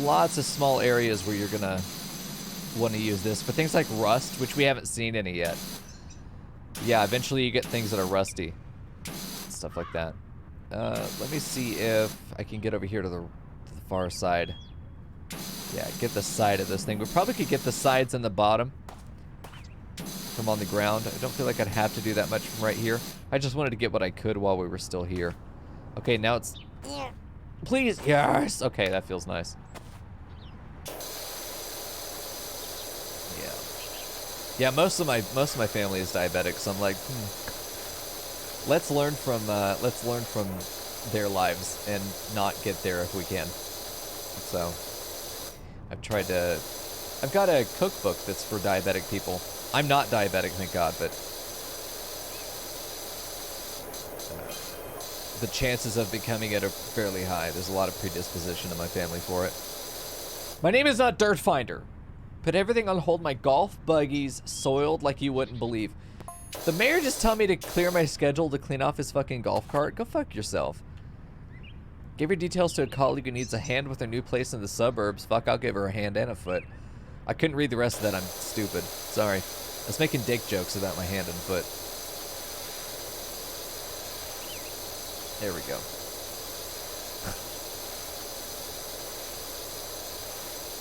Lots of small areas where you're going to want to use this, but things like rust, which we haven't seen any yet. Yeah, eventually you get things that are rusty. Stuff like that. Let me see if I can get over here to the far side. Yeah, get the side of this thing. We probably could get the sides and the bottom from on the ground. I don't feel like I'd have to do that much from right here. I just wanted to get what I could while we were still here. Okay, now it's... Please! Yes! Okay, that feels nice. Yeah. Yeah, most of my family is diabetic, so I'm like, let's learn from their lives and not get there if we can. So I've got a cookbook that's for diabetic people. I'm not diabetic, thank God, but the chances of becoming it are fairly high. There's a lot of predisposition in my family for it. My name is not Dirt Finder. Put everything on hold. My golf buggy's soiled like you wouldn't believe. The mayor just told me to clear my schedule to clean off his fucking golf cart. Go fuck yourself. Give your details to a colleague who needs a hand with her new place in the suburbs. Fuck, I'll give her a hand and a foot. I couldn't read the rest of that. I'm stupid. Sorry. I was making dick jokes about my hand and foot. There we go.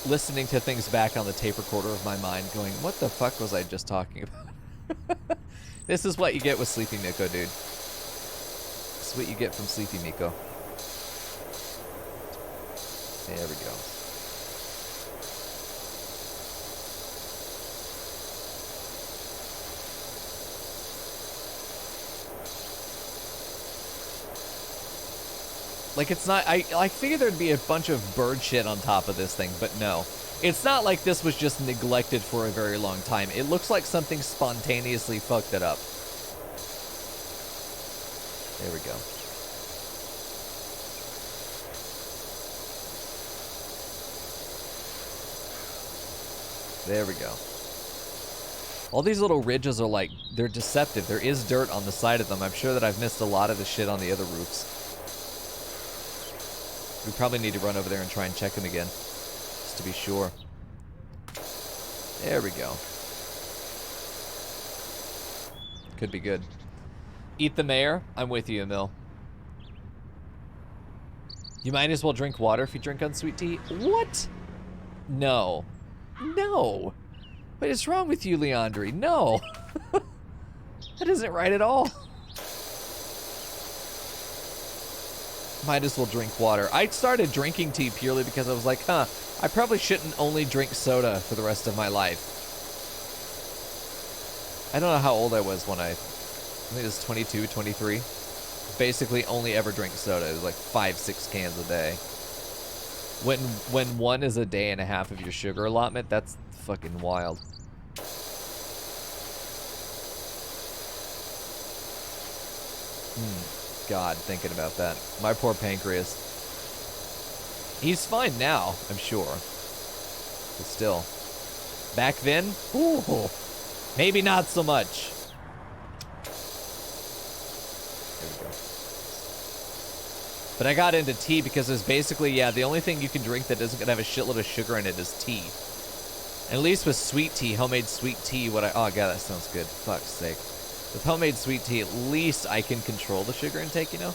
Listening to things back on the tape recorder of my mind going, what the fuck was I just talking about? This is what you get with Sleepy Mico, dude. This is what you get from Sleepy Mico. There we go. Like, it's not... I figured there'd be a bunch of bird shit on top of this thing, but no. It's not like this was just neglected for a very long time. It looks like something spontaneously fucked it up. There we go. There we go. All these little ridges are like, they're deceptive. There is dirt on the side of them. I'm sure that I've missed a lot of the shit on the other roofs. We probably need to run over there and try and check them again. Just to be sure. There we go. Could be good. Eat the mayor? I'm with you, Emil. You might as well drink water if you drink unsweet tea. What? No. No. What is wrong with you, Leandri? No. That isn't right at all. Might as well drink water. I started drinking tea purely because I was like, I probably shouldn't only drink soda for the rest of my life. I don't know how old I was when I think it was 22, 23. Basically only ever drink soda. It was like 5-6 cans a day. When one is a day and a half of your sugar allotment, that's fucking wild. God, thinking about that. My poor pancreas. He's fine now, I'm sure. But still. Back then, ooh, maybe not so much. There we go. But I got into tea because it's basically, yeah, the only thing you can drink that isn't gonna have a shitload of sugar in it is tea. And at least with sweet tea, homemade sweet tea, oh god, that sounds good. Fuck's sake. With homemade sweet tea, at least I can control the sugar intake, you know?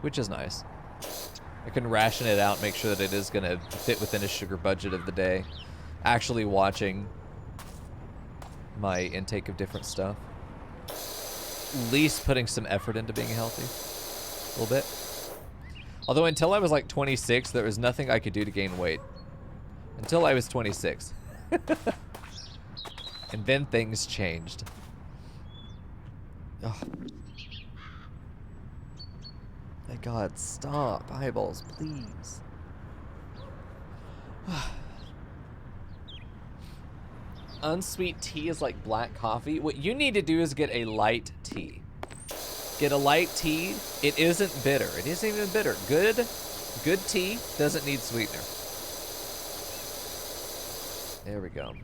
Which is nice. I can ration it out, make sure that it is gonna fit within a sugar budget of the day. Actually watching my intake of different stuff. At least putting some effort into being healthy. A little bit. Although until I was like 26, there was nothing I could do to gain weight. Until I was 26. And then things changed. Ugh. My god, stop. Eyeballs, please. Unsweet tea is like black coffee. What you need to do is get a light tea. Get a light tea. It isn't bitter. It isn't even bitter. Good tea doesn't need sweetener. There we go.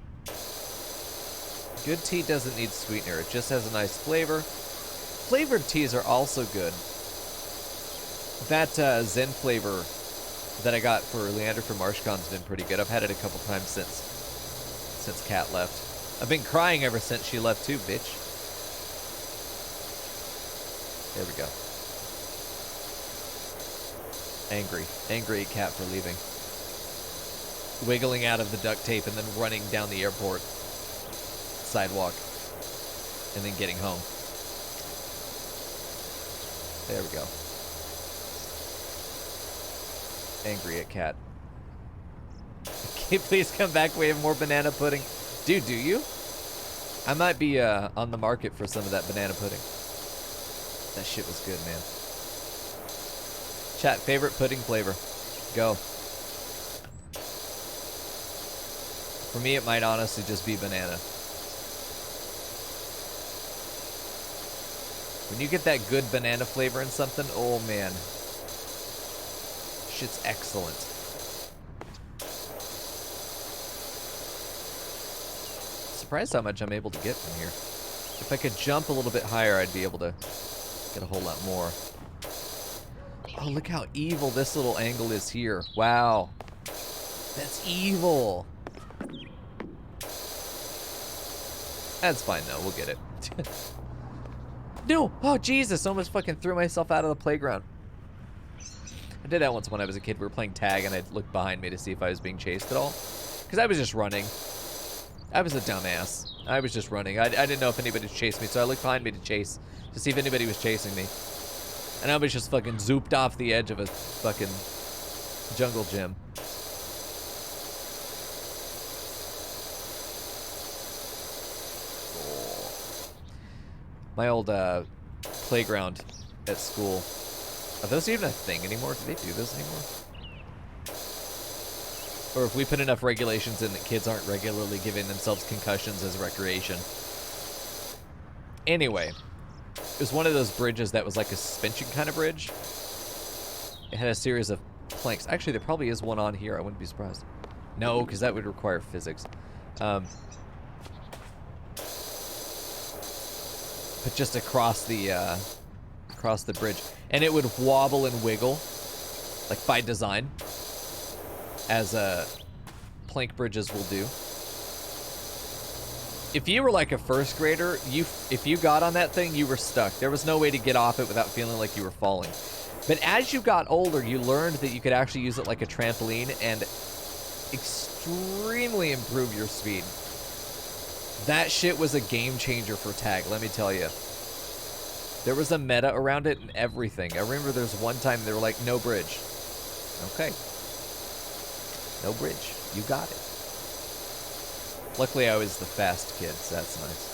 Good tea doesn't need sweetener. It just has a nice flavor. Flavored teas are also good. That Zen flavor that I got for Leander from MarshCon's been pretty good. I've had it a couple times since Kat left. I've been crying ever since she left too, bitch. There we go. Angry at Kat for leaving. Wiggling out of the duct tape and then running down the airport sidewalk and then getting home. There we go. Angry at Kat. Okay, please come back. We have more banana pudding. Dude, do you? I might be on the market for some of that banana pudding. That shit was good, man. Chat, favorite pudding flavor? Go. For me, it might honestly just be banana. When you get that good banana flavor in something, oh man. Shit's excellent. Surprised how much I'm able to get from here. If I could jump a little bit higher, I'd be able to get a whole lot more. Oh, look how evil this little angle is here. Wow. That's evil. That's fine though, we'll get it. No! Oh, Jesus! Almost fucking threw myself out of the playground. I did that once when I was a kid. We were playing tag and I'd look behind me to see if I was being chased at all. Because I was just running. I was a dumbass. I was just running. I didn't know if anybody would chase me, so I looked behind me to chase. To see if anybody was chasing me. And I was just fucking zooped off the edge of a fucking jungle gym. My old playground at school. Are those even a thing anymore? Do they do those anymore? Or if we put enough regulations in that kids aren't regularly giving themselves concussions as recreation. Anyway, it was one of those bridges that was like a suspension kind of bridge. It had a series of planks. Actually, there probably is one on here. I wouldn't be surprised. No, because that would require physics. But just across the bridge, and it would wobble and wiggle, like by design, as plank bridges will do. If you were like a first grader, if you got on that thing, you were stuck. There was no way to get off it without feeling like you were falling. But as you got older, you learned that you could actually use it like a trampoline and extremely improve your speed. That shit was a game changer for tag, let me tell you. There was a meta around it and everything. I remember there was one time they were like, no bridge. Okay. No bridge. You got it. Luckily, I was the fast kid, so that's nice.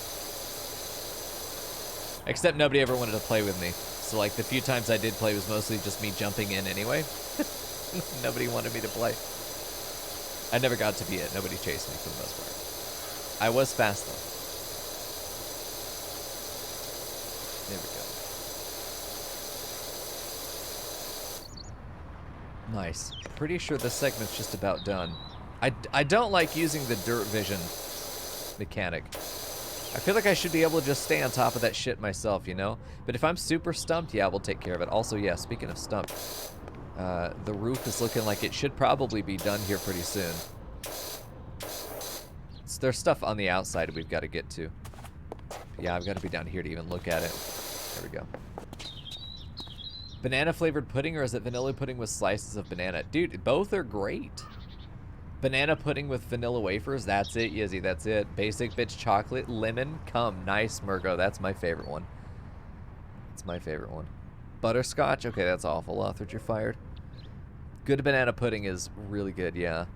Except nobody ever wanted to play with me. So, like, the few times I did play was mostly just me jumping in anyway. Nobody wanted me to play. I never got to be it. Nobody chased me for the most part. I was fast, though. There we go. Nice. Pretty sure this segment's just about done. I don't like using the dirt vision mechanic. I feel like I should be able to just stay on top of that shit myself, you know? But if I'm super stumped, yeah, we'll take care of it. Also, yeah, speaking of stumped, the roof is looking like it should probably be done here pretty soon. So there's stuff on the outside we've got to get to. Yeah, I've got to be down here to even look at it. There we go. Banana flavored pudding, or is it vanilla pudding with slices of banana? Dude, both are great. Banana pudding with vanilla wafers, that's it, Yizzy, that's it. Basic bitch chocolate, lemon, cum. Nice, Murgo, that's my favorite one. That's my favorite one. Butterscotch, okay, that's awful. Lothridge, you're fired. Good banana pudding is really good, yeah.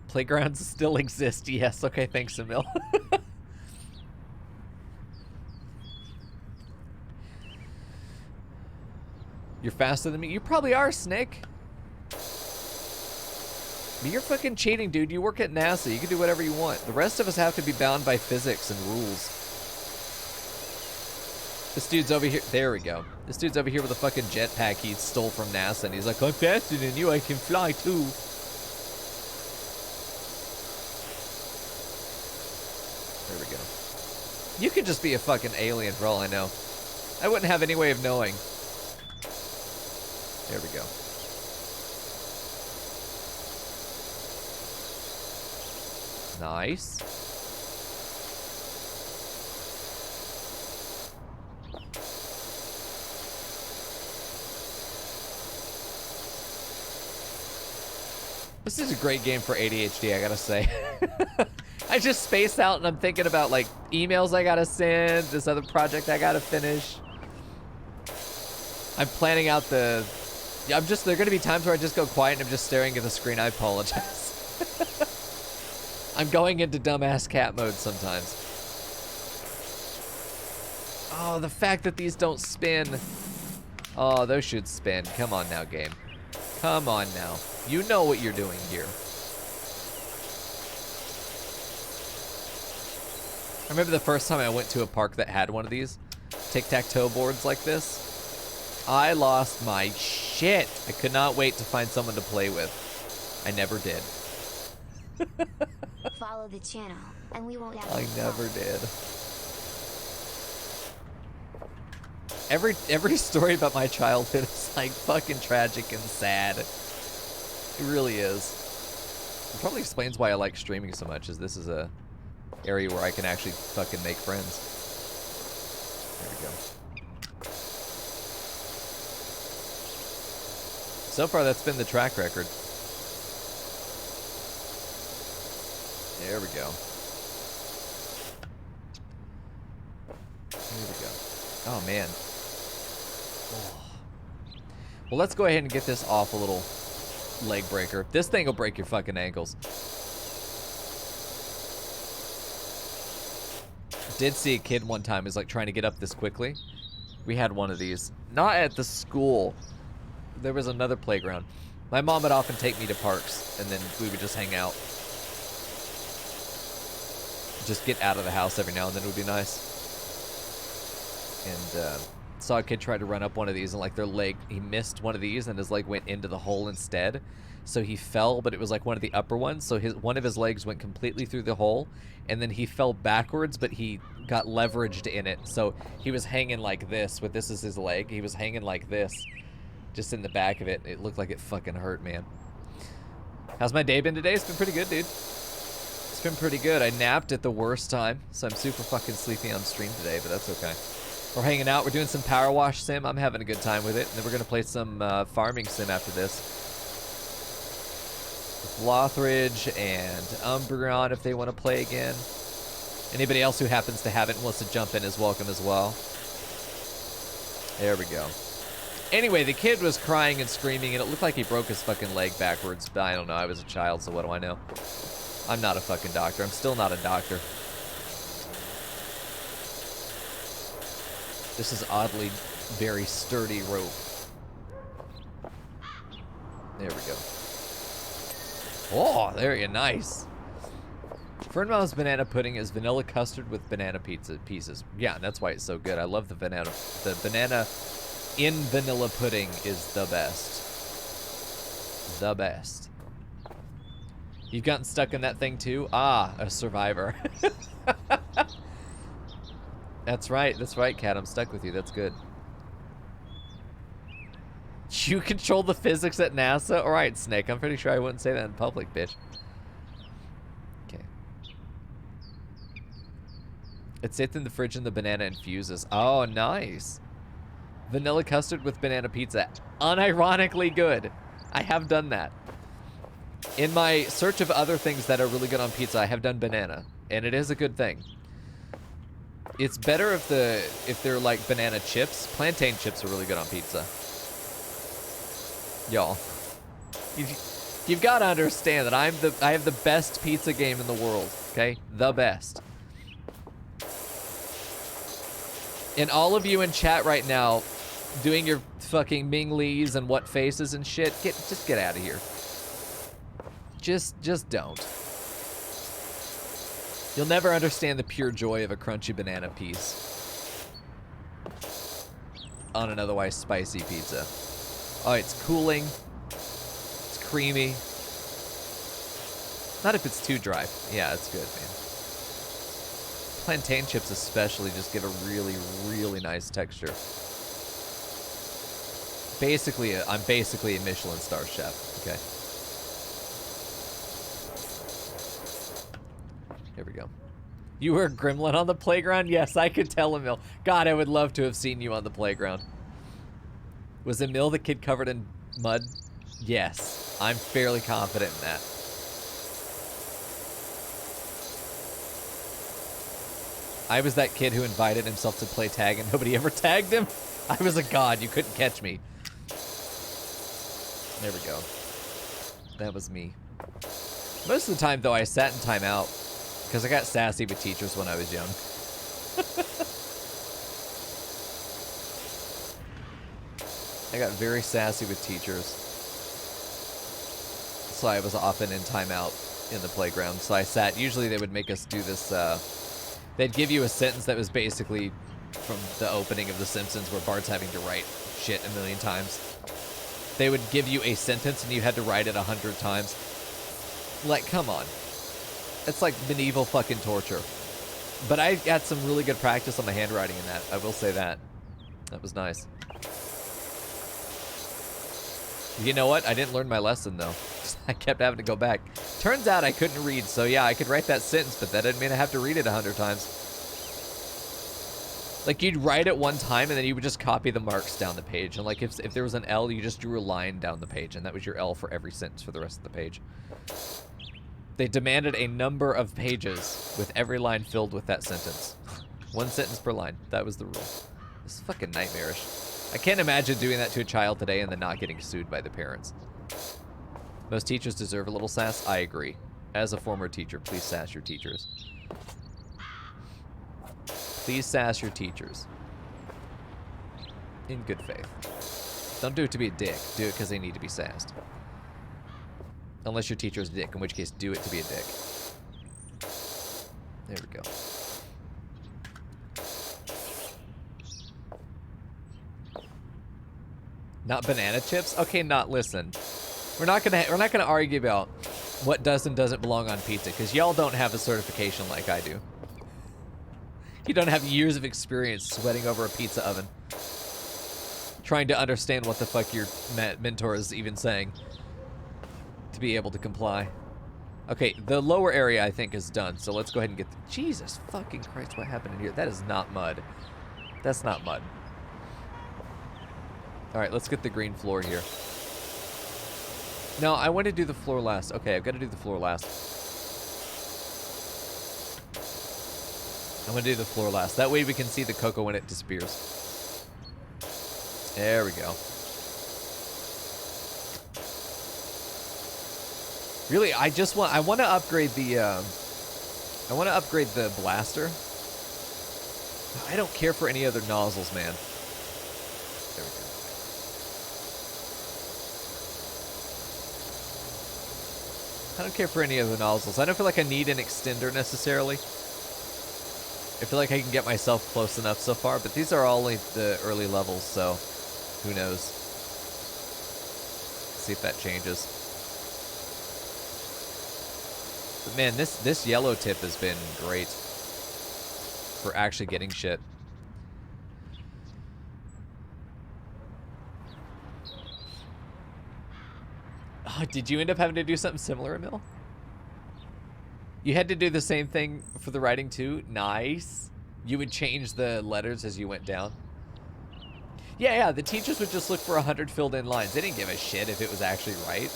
Playgrounds still exist, yes. Okay, thanks, Emil. You're faster than me? You probably are, Snick. But you're fucking cheating, dude. You work at NASA. You can do whatever you want. The rest of us have to be bound by physics and rules. This dude's over here. There we go. This dude's over here with a fucking jetpack he stole from NASA, and he's like, I'm faster than you. I can fly, too. There we go. You could just be a fucking alien for all I know. I wouldn't have any way of knowing. There we go. Nice. This is a great game for ADHD, I gotta say. I just space out and I'm thinking about like emails I gotta send, this other project I gotta finish. I'm planning out the... there are gonna be times where I just go quiet and I'm just staring at the screen. I apologize. I'm going into dumbass cat mode sometimes. Oh, the fact that these don't spin. Oh, those should spin. Come on now, game. Come on now. You know what you're doing here. I remember the first time I went to a park that had one of these tic-tac-toe boards like this. I lost my shit. I could not wait to find someone to play with. I never did. Follow the channel, and we won't have I never did. Every story about my childhood is like fucking tragic and sad. It really is. It probably explains why I like streaming so much, is this is a area where I can actually fucking make friends. There we go. So far, that's been the track record. There we go. Here we go. Oh, man. Oh. Well, let's go ahead and get this off a little leg breaker. This thing will break your fucking ankles. Did see a kid one time who's like trying to get up this quickly. We had one of these. Not at the school. There was another playground. My mom would often take me to parks, and then we would just hang out. Just get out of the house every now and then would be nice. And saw a kid try to run up one of these, and like their leg, he missed one of these, and his leg went into the hole instead. So he fell, but it was like one of the upper ones. So one of his legs went completely through the hole, and then he fell backwards, but he got leveraged in it. So he was hanging like this, with this as his leg. He was hanging like this, just in the back of it. It looked like it fucking hurt, man. How's my day been today? It's been pretty good, dude. It's been pretty good. I napped at the worst time, so I'm super fucking sleepy on stream today, but that's okay. We're hanging out. We're doing some PowerWash Sim. I'm having a good time with it. And then we're going to play some Farming Sim after this. With Lothridge and Umbreon if they want to play again. Anybody else who happens to have it and wants to jump in is welcome as well. There we go. Anyway, the kid was crying and screaming, and it looked like he broke his fucking leg backwards. But I don't know. I was a child, so what do I know? I'm not a fucking doctor. I'm still not a doctor. This is oddly very sturdy rope. There we go. Oh, there you go. Nice. Fernmouth's banana pudding is vanilla custard with banana pizza pieces. Yeah, that's why it's so good. I love the banana. The banana in vanilla pudding is the best. The best. You've gotten stuck in that thing too? Ah, a survivor. That's right, Kat. I'm stuck with you. That's good. You control the physics at NASA? Alright, Snake. I'm pretty sure I wouldn't say that in public, bitch. Okay. It's safe in the fridge and the banana infuses. Oh, nice. Vanilla custard with banana pizza. Unironically good. I have done that. In my search of other things that are really good on pizza, I have done banana. And it is a good thing. It's better if they're like banana chips. Plantain chips are really good on pizza. Y'all, you've got to understand that I have the best pizza game in the world. Okay, the best. And all of you in chat right now, doing your fucking Ming Lees and what faces and shit, just get out of here. Just don't. You'll never understand the pure joy of a crunchy banana piece on an otherwise spicy pizza. Oh, it's cooling. It's creamy. Not if it's too dry. Yeah, it's good, man. Plantain chips especially just give a really, really nice texture. Basically, I'm basically a Michelin star chef, okay? Here we go. You were a gremlin on the playground? Yes, I could tell, Emil. God, I would love to have seen you on the playground. Was Emil the kid covered in mud? Yes, I'm fairly confident in that. I was that kid who invited himself to play tag and nobody ever tagged him. I was a god, you couldn't catch me. There we go. That was me. Most of the time, though, I sat in timeout because I got sassy with teachers when I was young. I got very sassy with teachers. So I was often in timeout in the playground. So I sat, usually they would make us do this, they'd give you a sentence that was basically from the opening of The Simpsons where Bart's having to write shit a million times. They would give you a sentence and you had to write it 100 times. Like, come on. It's like medieval fucking torture. But I got some really good practice on my handwriting in that. I will say that. That was nice. You know what? I didn't learn my lesson, though. I kept having to go back. Turns out I couldn't read, so yeah, I could write that sentence, but that didn't mean I have to read it 100 times. Like, you'd write it one time, and then you would just copy the marks down the page. And, like, if there was an L, you just drew a line down the page, and that was your L for every sentence for the rest of the page. They demanded a number of pages with every line filled with that sentence. One sentence per line. That was the rule. This is fucking nightmarish. I can't imagine doing that to a child today and then not getting sued by the parents. Most teachers deserve a little sass. I agree. As a former teacher, please sass your teachers. Please sass your teachers. In good faith. Don't do it to be a dick. Do it because they need to be sassed. Unless your teacher's a dick, in which case do it to be a dick. There we go. Not banana chips? Okay, not listen. We're not gonna argue about what does and doesn't belong on pizza, because y'all don't have a certification like I do. You don't have years of experience sweating over a pizza oven, trying to understand what the fuck your mentor is even saying to be able to comply. Okay, the lower area I think is done, so let's go ahead and get the... Jesus fucking Christ, what happened in here? That is not mud. That's not mud. Alright, let's get the green floor here. No, I want to do the floor last. Okay, I've got to do the floor last. I'm going to do the floor last. That way we can see the cocoa when it disappears. There we go. Really, I want to upgrade the, I want to upgrade the blaster. I don't care for any other nozzles, man. There we go. I don't care for any of the nozzles. I don't feel like I need an extender necessarily. I feel like I can get myself close enough so far, but these are only the early levels, so who knows. See if that changes. But man, this yellow tip has been great for actually getting shit. Oh, did you end up having to do something similar, Emil? You had to do the same thing for the writing too? Nice. You would change the letters as you went down? Yeah, the teachers would just look for 100 filled in lines. They didn't give a shit if it was actually right.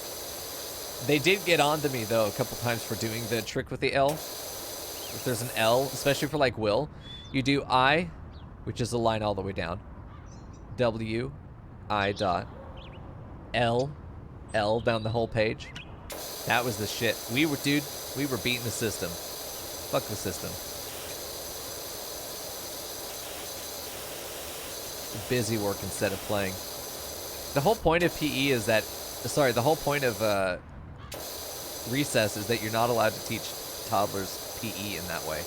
They did get on to me, though, a couple times for doing the trick with the L. If there's an L, especially for, like, Will, you do I, which is a line all the way down. W, I dot, L, L down the whole page. That was the shit. We were beating the system. Fuck the system. Busy work instead of playing. The whole point of PE is that, sorry, the whole point of recess is that you're not allowed to teach toddlers PE in that way.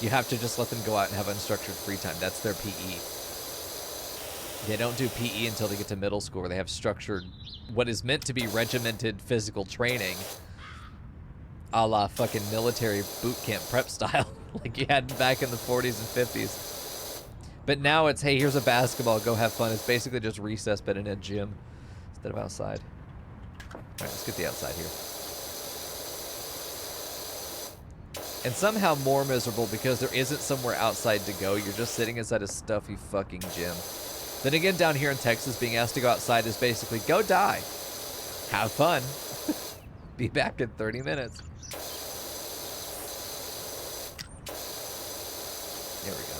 You have to just let them go out and have unstructured free time. That's their PE. They don't do PE until they get to middle school, where they have structured, what is meant to be regimented physical training, a la fucking military boot camp prep style, like you had back in the 40s and 50s. But now it's, hey, here's a basketball, go have fun. It's basically just recess, but in a gym instead of outside. All right, let's get the outside here. And somehow more miserable because there isn't somewhere outside to go. You're just sitting inside a stuffy fucking gym. Then again, down here in Texas, being asked to go outside is basically, go die. Have fun. Be back in 30 minutes. There we go.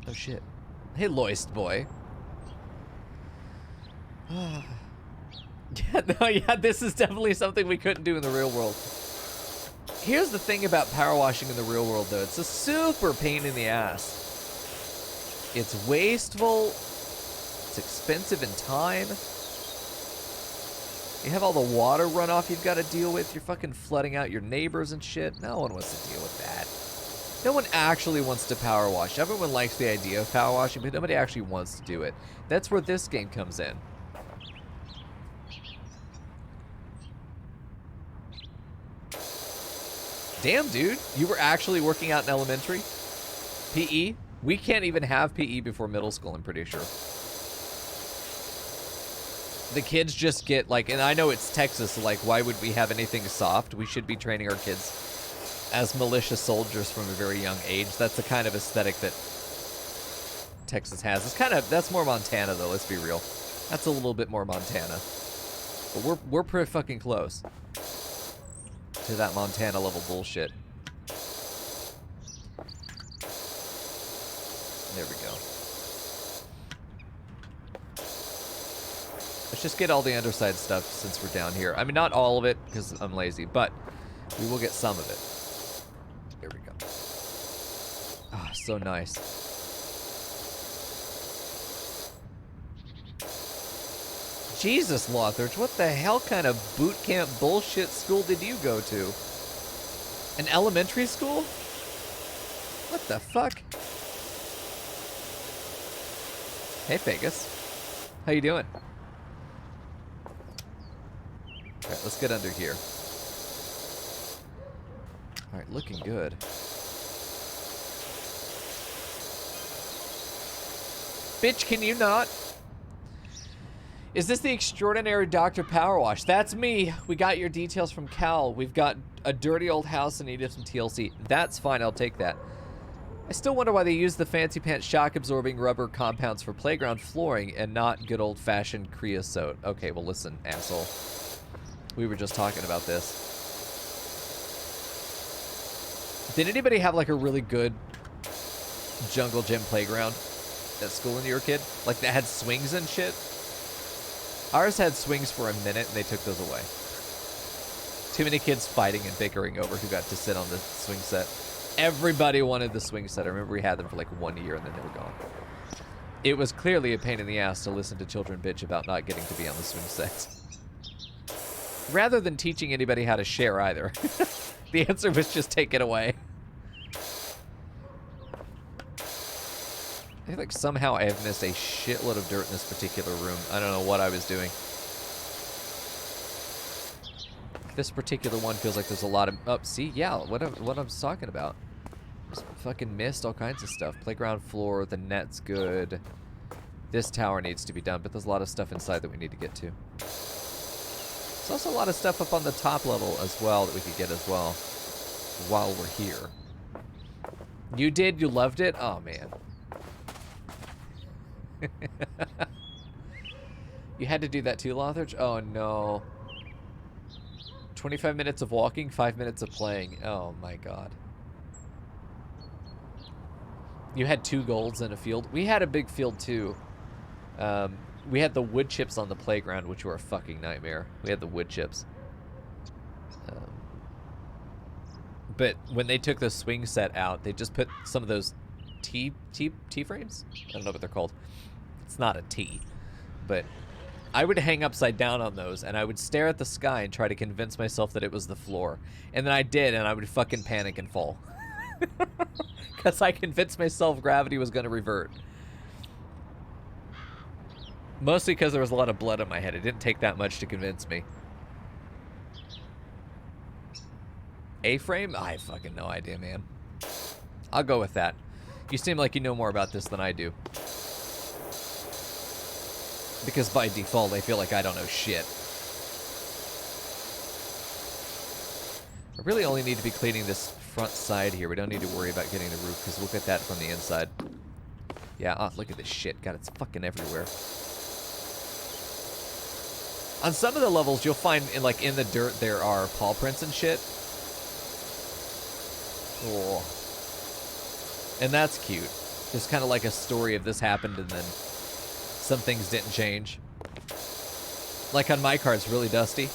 Oh, shit. Hey, Loist boy. Yeah, this is definitely something we couldn't do in the real world. Here's the thing about power washing in the real world, though. It's a super pain in the ass. It's wasteful. It's expensive in time. You have all the water runoff you've got to deal with. You're fucking flooding out your neighbors and shit. No one wants to deal with that. No one actually wants to power wash. Everyone likes the idea of power washing, but nobody actually wants to do it. That's where this game comes in. Damn, dude. You were actually working out in elementary? PE? We can't even have PE before middle school, I'm pretty sure. The kids just get, like, and I know it's Texas, so, like, why would we have anything soft? We should be training our kids as militia soldiers from a very young age. That's the kind of aesthetic that Texas has. It's kind of, that's more Montana, though, let's be real. That's a little bit more Montana. But we're pretty fucking close to that Montana level bullshit. There we go. Let's just get all the underside stuff since we're down here. I mean, not all of it, because I'm lazy, but we will get some of it. There we go. Ah, so nice. Jesus, Lothridge, what the hell kind of boot camp bullshit school did you go to? An elementary school? What the fuck? Hey, Vegas. How you doing? Alright, let's get under here. Alright, looking good. Bitch, can you not? Is this the extraordinary Dr. Powerwash? That's me. We got your details from Cal. We've got a dirty old house and needed some TLC. That's fine, I'll take that. I still wonder why they use the fancy pants shock-absorbing rubber compounds for playground flooring and not good old-fashioned creosote. Okay, well listen, asshole. We were just talking about this. Did anybody have like a really good jungle gym playground at school when you were a kid? Like that had swings and shit? Ours had swings for a minute and they took those away. Too many kids fighting and bickering over who got to sit on the swing set. Everybody wanted the swing set. I remember we had them for like 1 year and then they were gone. It was clearly a pain in the ass to listen to children bitch about not getting to be on the swing set. Rather than teaching anybody how to share either. The answer was just take it away. I feel like somehow I have missed a shitload of dirt in this particular room. I don't know what I was doing. This particular one feels like there's a lot of... Oh, see? Yeah, what I was talking about. Just fucking missed all kinds of stuff. Playground floor, the net's good. This tower needs to be done, but there's a lot of stuff inside that we need to get to. There's also a lot of stuff up on the top level as well that we could get as well while we're here. You did? You loved it? Oh, man. You had to do that too, Lothridge? Oh, no. 25 minutes of walking, 5 minutes of playing. Oh, my God. You had 2 golds in a field. We had a big field, too. We had the wood chips on the playground, which were a fucking nightmare. We had the wood chips. But when they took the swing set out, they just put some of those T-frames? I don't know what they're called. It's not a T. But I would hang upside down on those, and I would stare at the sky and try to convince myself that it was the floor. And then I did, and I would fucking panic and fall. Because I convinced myself gravity was going to revert. Mostly because there was a lot of blood on my head. It didn't take that much to convince me. A-frame? I have fucking no idea, man. I'll go with that. You seem like you know more about this than I do. Because by default, I feel like I don't know shit. I really only need to be cleaning this front side here. We don't need to worry about getting the roof, because we'll get that from the inside. Yeah, oh, look at this shit. God, it's fucking everywhere. On some of the levels, you'll find, in the dirt, there are paw prints and shit. Oh. And that's cute. It's kind of like a story of this happened and then some things didn't change. Like on my car, it's really dusty.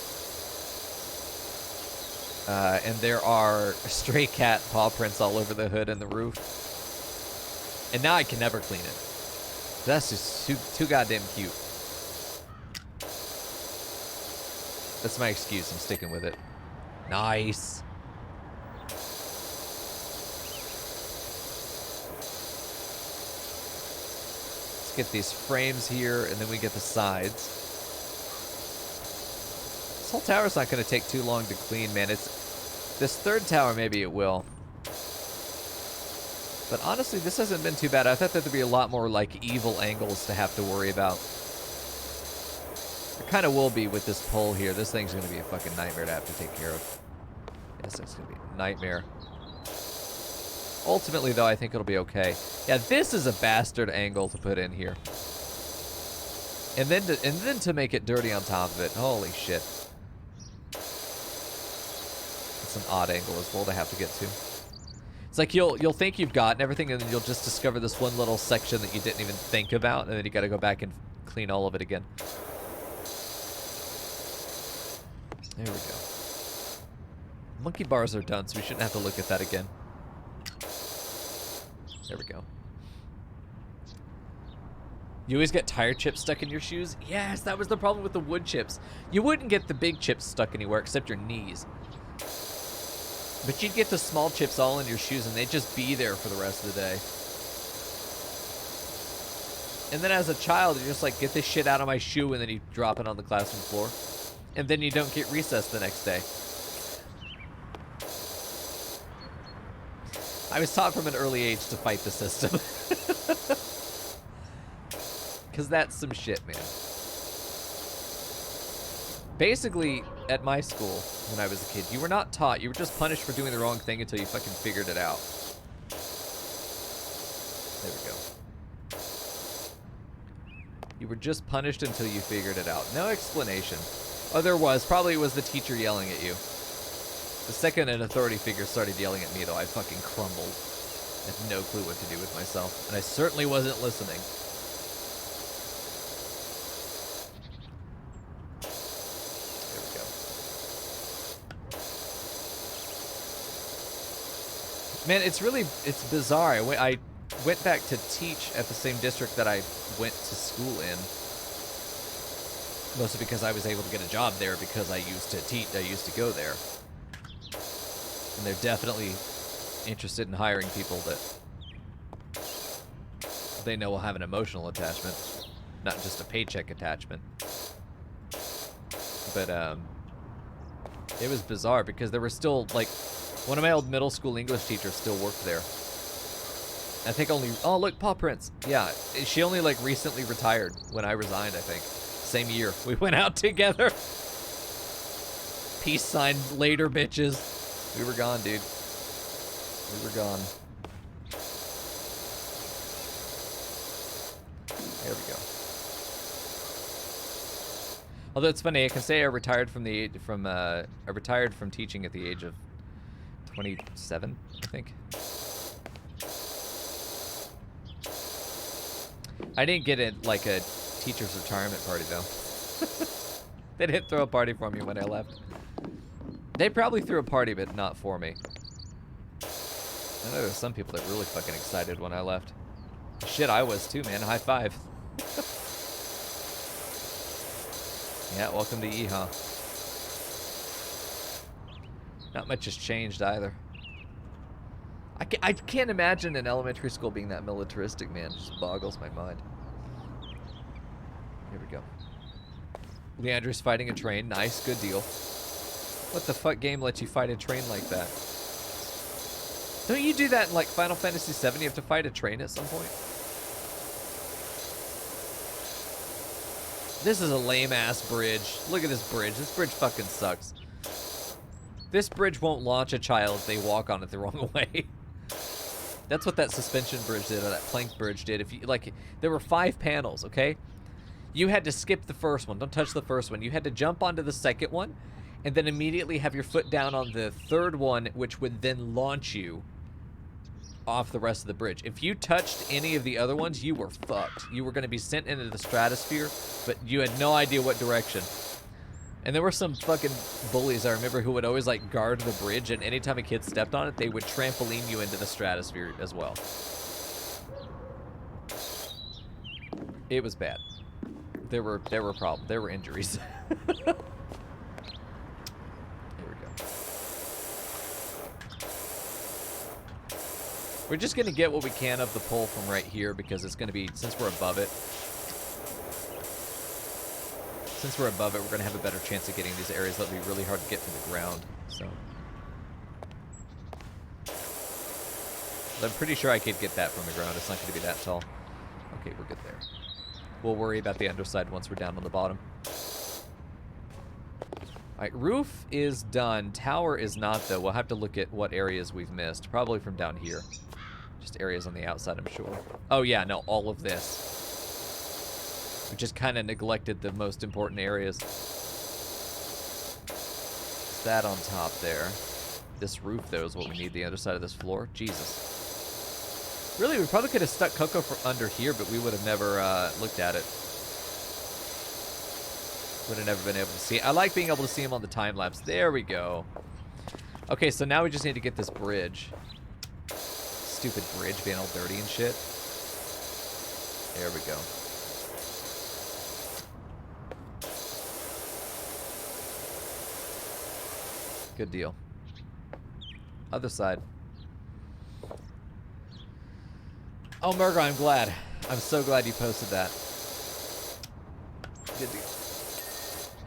And there are stray cat paw prints all over the hood and the roof. And now I can never clean it. That's just too goddamn cute. That's my excuse. I'm sticking with it. Nice. Let's get these frames here, and then we get the sides. This whole tower's not going to take too long to clean, man. This third tower, maybe it will. But honestly, this hasn't been too bad. I thought there'd be a lot more, evil angles to have to worry about. There kind of will be with this pole here. This thing's going to be a fucking nightmare to have to take care of. Yes, it's going to be a nightmare. Ultimately, though, I think it'll be okay. Yeah, this is a bastard angle to put in here. And then to make it dirty on top of it. Holy shit. It's an odd angle as well to have to get to. It's like you'll think you've gotten everything, and then you'll just discover this one little section that you didn't even think about, and then you got to go back and clean all of it again. There we go. Monkey bars are done, so we shouldn't have to look at that again. There we go. You always get tire chips stuck in your shoes? Yes, that was the problem with the wood chips. You wouldn't get the big chips stuck anywhere except your knees. But you'd get the small chips all in your shoes, and they'd just be there for the rest of the day. And then as a child, you're just like, get this shit out of my shoe, and then you drop it on the classroom floor. And then you don't get recess the next day. I was taught from an early age to fight the system. Because that's some shit, man. Basically, at my school, when I was a kid, you were not taught. You were just punished for doing the wrong thing until you fucking figured it out. There we go. You were just punished until you figured it out. No explanation. Oh, there was. Probably it was the teacher yelling at you. The second an authority figure started yelling at me, though, I fucking crumbled. I had no clue what to do with myself. And I certainly wasn't listening. There we go. Man, it's bizarre. I went back to teach at the same district that I went to school in. Mostly because I was able to get a job there because I used to teach. I used to go there. And they're definitely interested in hiring people that they know will have an emotional attachment, not just a paycheck attachment. But it was bizarre because there were still, like, one of my old middle school English teachers still worked there. I think only, oh look, paw prints. Yeah, she only like recently retired when I resigned, I think. Same year. We went out together. Peace sign later, bitches. We were gone, dude. We were gone. There we go. Although it's funny, I can say I retired from the I retired from teaching at the age of 27, I think. I didn't get it like a teacher's retirement party though. They didn't throw a party for me when I left. They probably threw a party, but not for me. I know there's some people that were really fucking excited when I left. Shit, I was too, man. High five. Yeah, welcome to Yeehaw. Not much has changed either. I can't imagine an elementary school being that militaristic, man. It just boggles my mind. Here we go. Leandra's fighting a train. Nice, good deal. What the fuck game lets you fight a train like that? Don't you do that in like Final Fantasy VII? You have to fight a train at some point? This is a lame-ass bridge. Look at this bridge. This bridge fucking sucks. This bridge won't launch a child if they walk on it the wrong way. That's what that suspension bridge did, or that plank bridge did. If you like, there were 5 panels, okay? You had to skip the first one. Don't touch the first one. You had to jump onto the second one, and then immediately have your foot down on the third one, which would then launch you off the rest of the bridge. If you touched any of the other ones, you were fucked. You were going to be sent into the stratosphere, but you had no idea what direction. And there were some fucking bullies, I remember, who would always, like, guard the bridge, and anytime a kid stepped on it, they would trampoline you into the stratosphere as well. It was bad. There were problems. There were injuries. Here we go. We're just going to get what we can of the pull from right here, because it's going to be, since we're above it, we're going to have a better chance of getting these areas that'll be really hard to get from the ground, so. I'm pretty sure I could get that from the ground. It's not going to be that tall. Okay, we're good there. We'll worry about the underside once we're down on the bottom. Alright, roof is done. Tower is not, though. We'll have to look at what areas we've missed. Probably from down here. Just areas on the outside, I'm sure. Oh, yeah, no, all of this. We just kind of neglected the most important areas. It's that on top there. This roof, though, is what we need. The other side of this floor. Jesus. Really, we probably could have stuck Coco under here, but we would have never looked at it. Would have never been able to see it. I like being able to see him on the time-lapse. There we go. Okay, so now we just need to get this bridge. Stupid bridge being all dirty and shit. There we go. Good deal. Other side. Oh, Murga, I'm glad. I'm so glad you posted that. Good deal.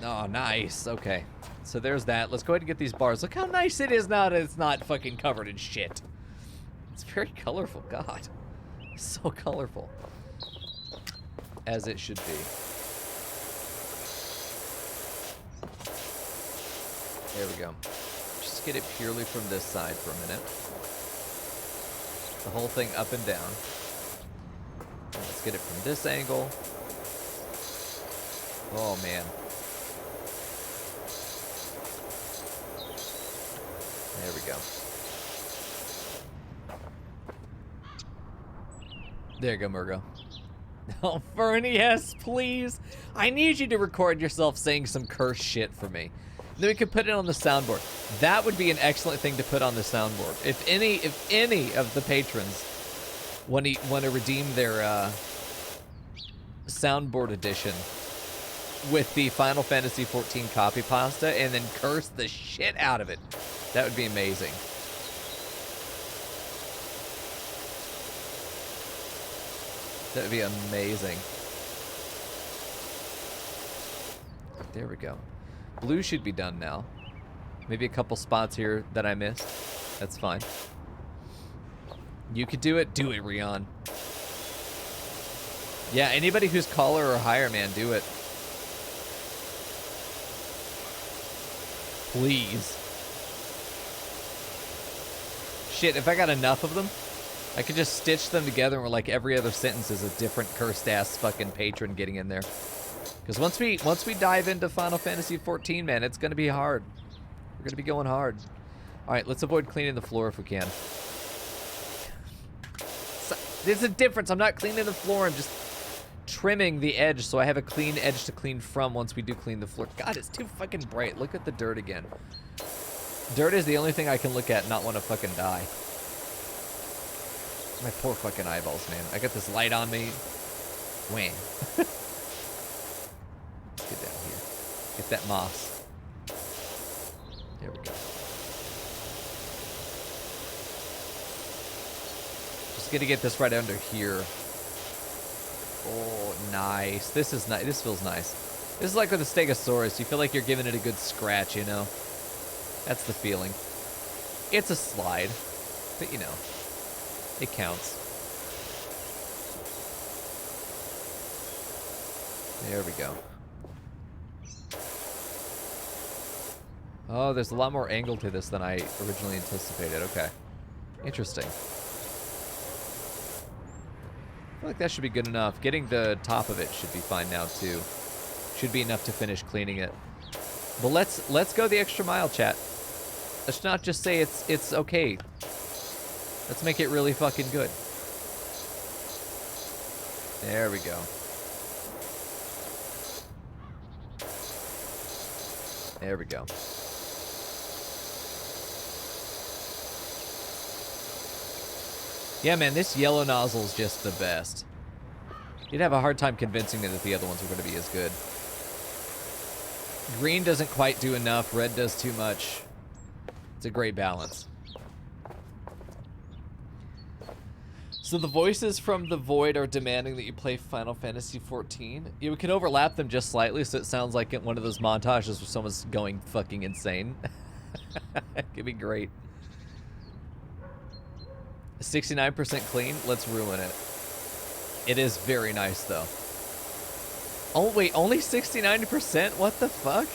Oh, nice. Okay. So there's that. Let's go ahead and get these bars. Look how nice it is now that it's not fucking covered in shit. It's very colorful. God. It's so colorful. As it should be. There we go. Just get it purely from this side for a minute. The whole thing up and down. And let's get it from this angle. Oh, man. There we go. There you go, Murgo. Oh, Fernie, yes, please. I need you to record yourself saying some curse shit for me. Then we could put it on the soundboard. That would be an excellent thing to put on the soundboard. If any of the patrons want to redeem their soundboard edition with the Final Fantasy 14 copy pasta and then curse the shit out of it. That would be amazing. That would be amazing. There we go. Blue should be done now. Maybe a couple spots here that I missed. That's fine. You could do it. Do it, Rion. Yeah, anybody who's caller or higher, man, do it. Please. Shit, if I got enough of them, I could just stitch them together where like every other sentence is a different cursed ass fucking patron getting in there. Because once we dive into Final Fantasy 14, man, it's gonna be hard. We're gonna be going hard. All right, let's avoid cleaning the floor if we can. So, there's a difference. I'm not cleaning the floor. I'm just trimming the edge so I have a clean edge to clean from once we do clean the floor. God, it's too fucking bright. Look at the dirt again. Dirt is the only thing I can look at and not want to fucking die. My poor fucking eyeballs, man. I got this light on me. Wham. Let's get down here. Get that moss. There we go. Just gonna get this right under here. Oh, nice. This is nice. This feels nice. This is like with a Stegosaurus. You feel like you're giving it a good scratch, you know? That's the feeling. It's a slide, but you know, it counts. There we go. Oh, there's a lot more angle to this than I originally anticipated. Okay. Interesting. I feel like that should be good enough. Getting the top of it should be fine now, too. Should be enough to finish cleaning it. But let's go the extra mile, chat. Let's not just say it's okay. Let's make it really fucking good. There we go. There we go. Yeah, man, this yellow nozzle is just the best. You'd have a hard time convincing me that the other ones were going to be as good. Green doesn't quite do enough. Red does too much. It's a great balance. So the voices from the Void are demanding that you play Final Fantasy XIV. You can overlap them just slightly so it sounds like one of those montages where someone's going fucking insane. It could be great. 69% clean? Let's ruin it. It is very nice, though. Oh, wait, only 69%? What the fuck?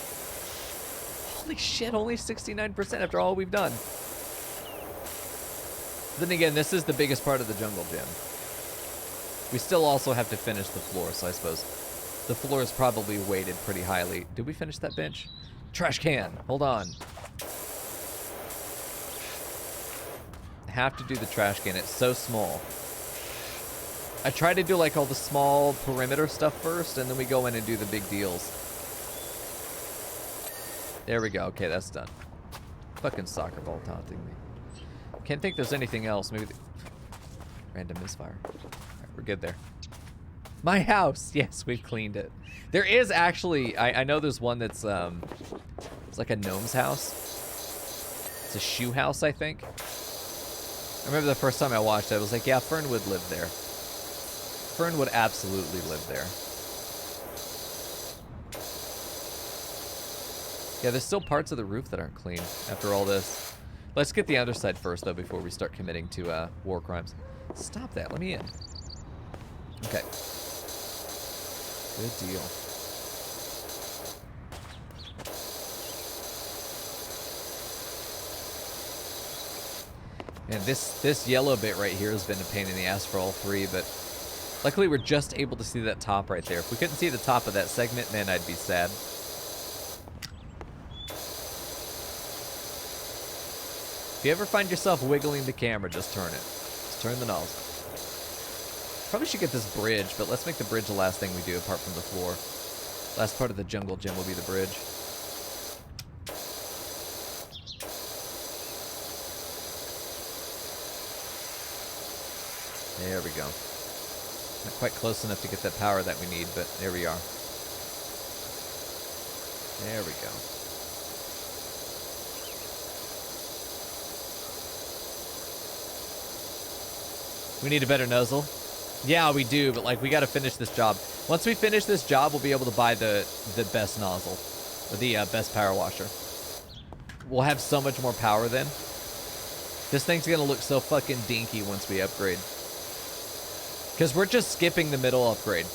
Holy shit, only 69% after all we've done. Then again, this is the biggest part of the jungle gym. We still also have to finish the floor, so I suppose the floor is probably weighted pretty highly. Did we finish that bench? Trash can. Hold on. Have to do the trash can. It's so small. I try to do like all the small perimeter stuff first, and then we go in and do the big deals. There we go. Okay, that's done. Fucking soccer ball taunting me. Can't think there's anything else. Maybe random misfire. All right, we're good there. My house. Yes, we've cleaned it. There is actually, I know there's one that's it's like a gnome's house. It's a shoe house, I think. I remember the first time I watched it, I was like, yeah, Fern would live there. Fern would absolutely live there. Yeah, there's still parts of the roof that aren't clean after all this. Let's get the underside first, though, before we start committing to war crimes. Stop that. Let me in. Okay. Good deal. And this yellow bit right here has been a pain in the ass for all three, but luckily we're just able to see that top right there. If we couldn't see the top of that segment, man, I'd be sad. If you ever find yourself wiggling the camera, just turn it. Just turn the nozzle. Probably should get this bridge, but let's make the bridge the last thing we do apart from the floor. Last part of the jungle gym will be the bridge. There we go. Not quite close enough to get that power that we need, but there we are. There we go. We need a better nozzle. Yeah, we do, but like we got to finish this job. Once we finish this job, we'll be able to buy the best nozzle, or the best power washer. We'll have so much more power then. This thing's gonna look so fucking dinky once we upgrade. Because we're just skipping the middle upgrade.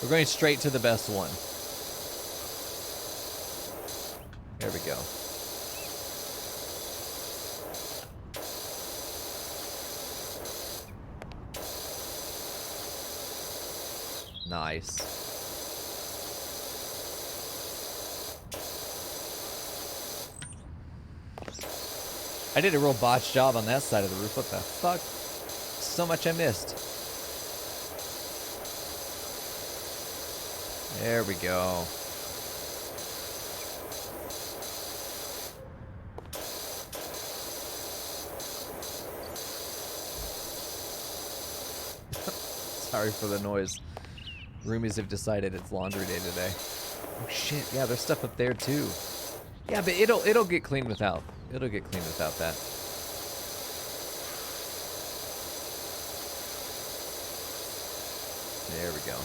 We're going straight to the best one. There we go. Nice. I did a real botched job on that side of the roof. What the fuck? So much I missed. There we go. Sorry for the noise. Roomies have decided it's laundry day today. Oh shit, yeah, there's stuff up there too. Yeah, but it'll get cleaned without. It'll get cleaned without that. There we go.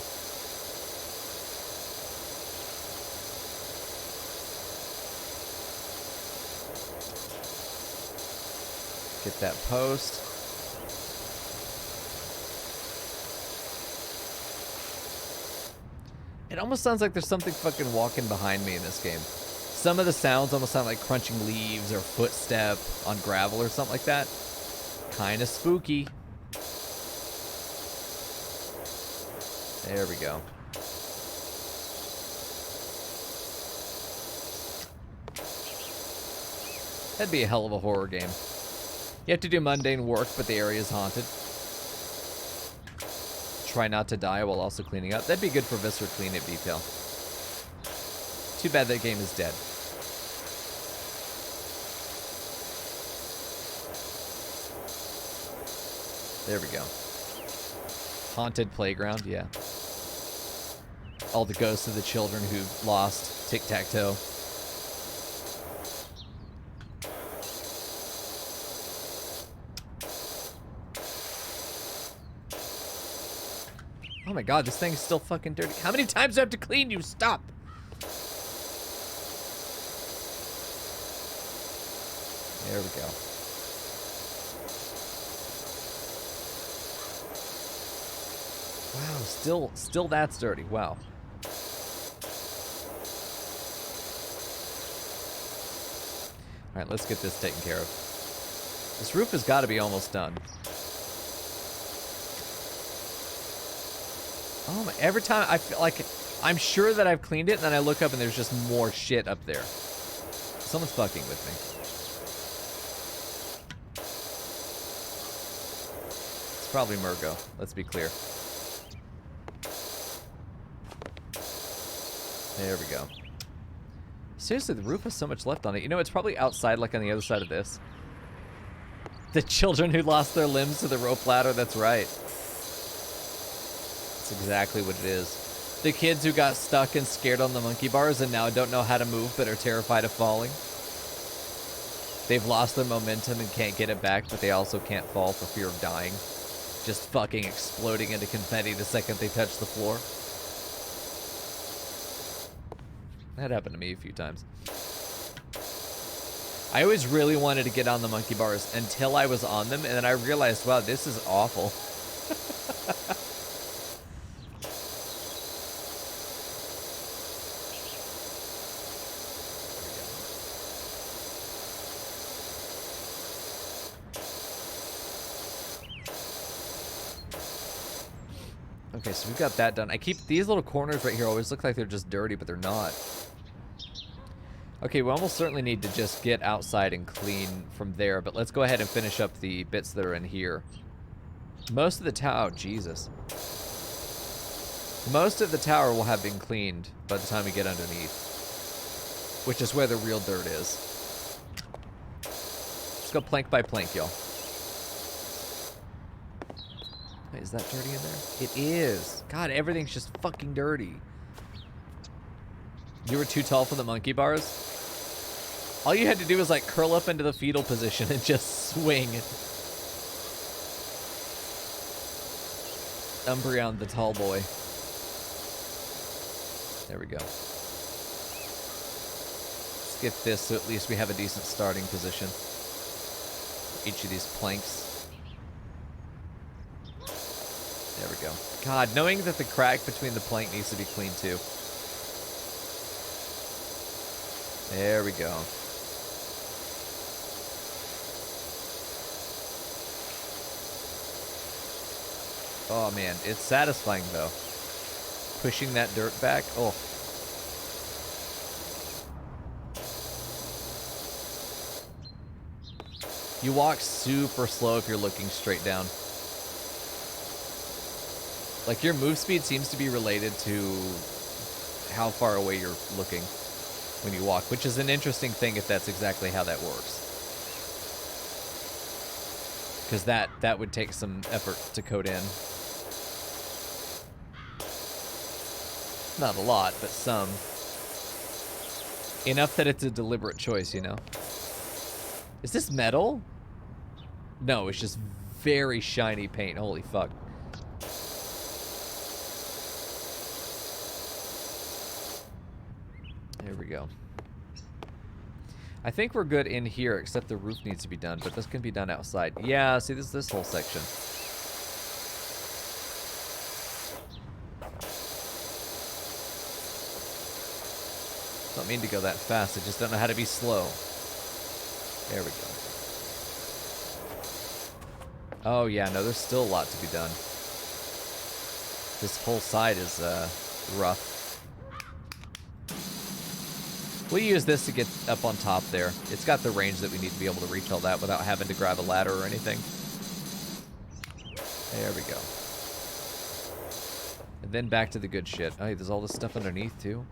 Get that post. It almost sounds like there's something fucking walking behind me in this game. Some of the sounds almost sound like crunching leaves or footstep on gravel or something like that. Kind of spooky. There we go. That'd be a hell of a horror game. You have to do mundane work, but the area is haunted. Try not to die while also cleaning up. That'd be good for Viscera cleanup detail. Too bad that game is dead. There we go. Haunted playground, yeah. All the ghosts of the children who lost tic-tac-toe. Oh my god, this thing is still fucking dirty. How many times do I have to clean you? Stop! There we go. Wow, still that's dirty. Wow. Alright, let's get this taken care of. This roof has got to be almost done. Oh my, every time I feel like I'm sure that I've cleaned it, and then I look up and there's just more shit up there. Someone's fucking with me. It's probably Murgo, let's be clear. There we go. Seriously, the roof has so much left on it. You know, it's probably outside, like on the other side of this. The children who lost their limbs to the rope ladder, that's right. That's exactly what it is. The kids who got stuck and scared on the monkey bars and now don't know how to move but are terrified of falling. They've lost their momentum and can't get it back, but they also can't fall for fear of dying. Just fucking exploding into confetti the second they touch the floor. That happened to me a few times. I always really wanted to get on the monkey bars until I was on them, and then I realized, wow, this is awful. Okay, so we've got that done. I keep these little corners right here always look like they're just dirty, but they're not. Okay, we almost certainly need to just get outside and clean from there, but let's go ahead and finish up the bits that are in here. Most of the tower, Jesus. Most of the tower will have been cleaned by the time we get underneath, which is where the real dirt is. Let's go plank by plank, y'all. Wait, is that dirty in there? It is. God, everything's just fucking dirty. You were too tall for the monkey bars? All you had to do was like curl up into the fetal position and just swing. Umbreon the tall boy. There we go. Let's get this so at least we have a decent starting position. Each of these planks. There we go. God, knowing that the crack between the plank needs to be cleaned too. There we go. Oh man, it's satisfying though. Pushing that dirt back. Oh. You walk super slow if you're looking straight down. Like your move speed seems to be related to how far away you're looking when you walk, which is an interesting thing if that's exactly how that works. Because that would take some effort to code in. Not a lot, but some. Enough that it's a deliberate choice, you know? Is this metal? No, it's just very shiny paint. Holy fuck. There we go. I think we're good in here, except the roof needs to be done, but this can be done outside. Yeah, see, this whole section. Don't mean to go that fast, I just don't know how to be slow. There we go. Oh yeah, no, there's still a lot to be done. This whole side is rough. We'll use this to get up on top there. It's got the range that we need to be able to reach all that without having to grab a ladder or anything. There we go. And then back to the good shit. Oh, there's all this stuff underneath too.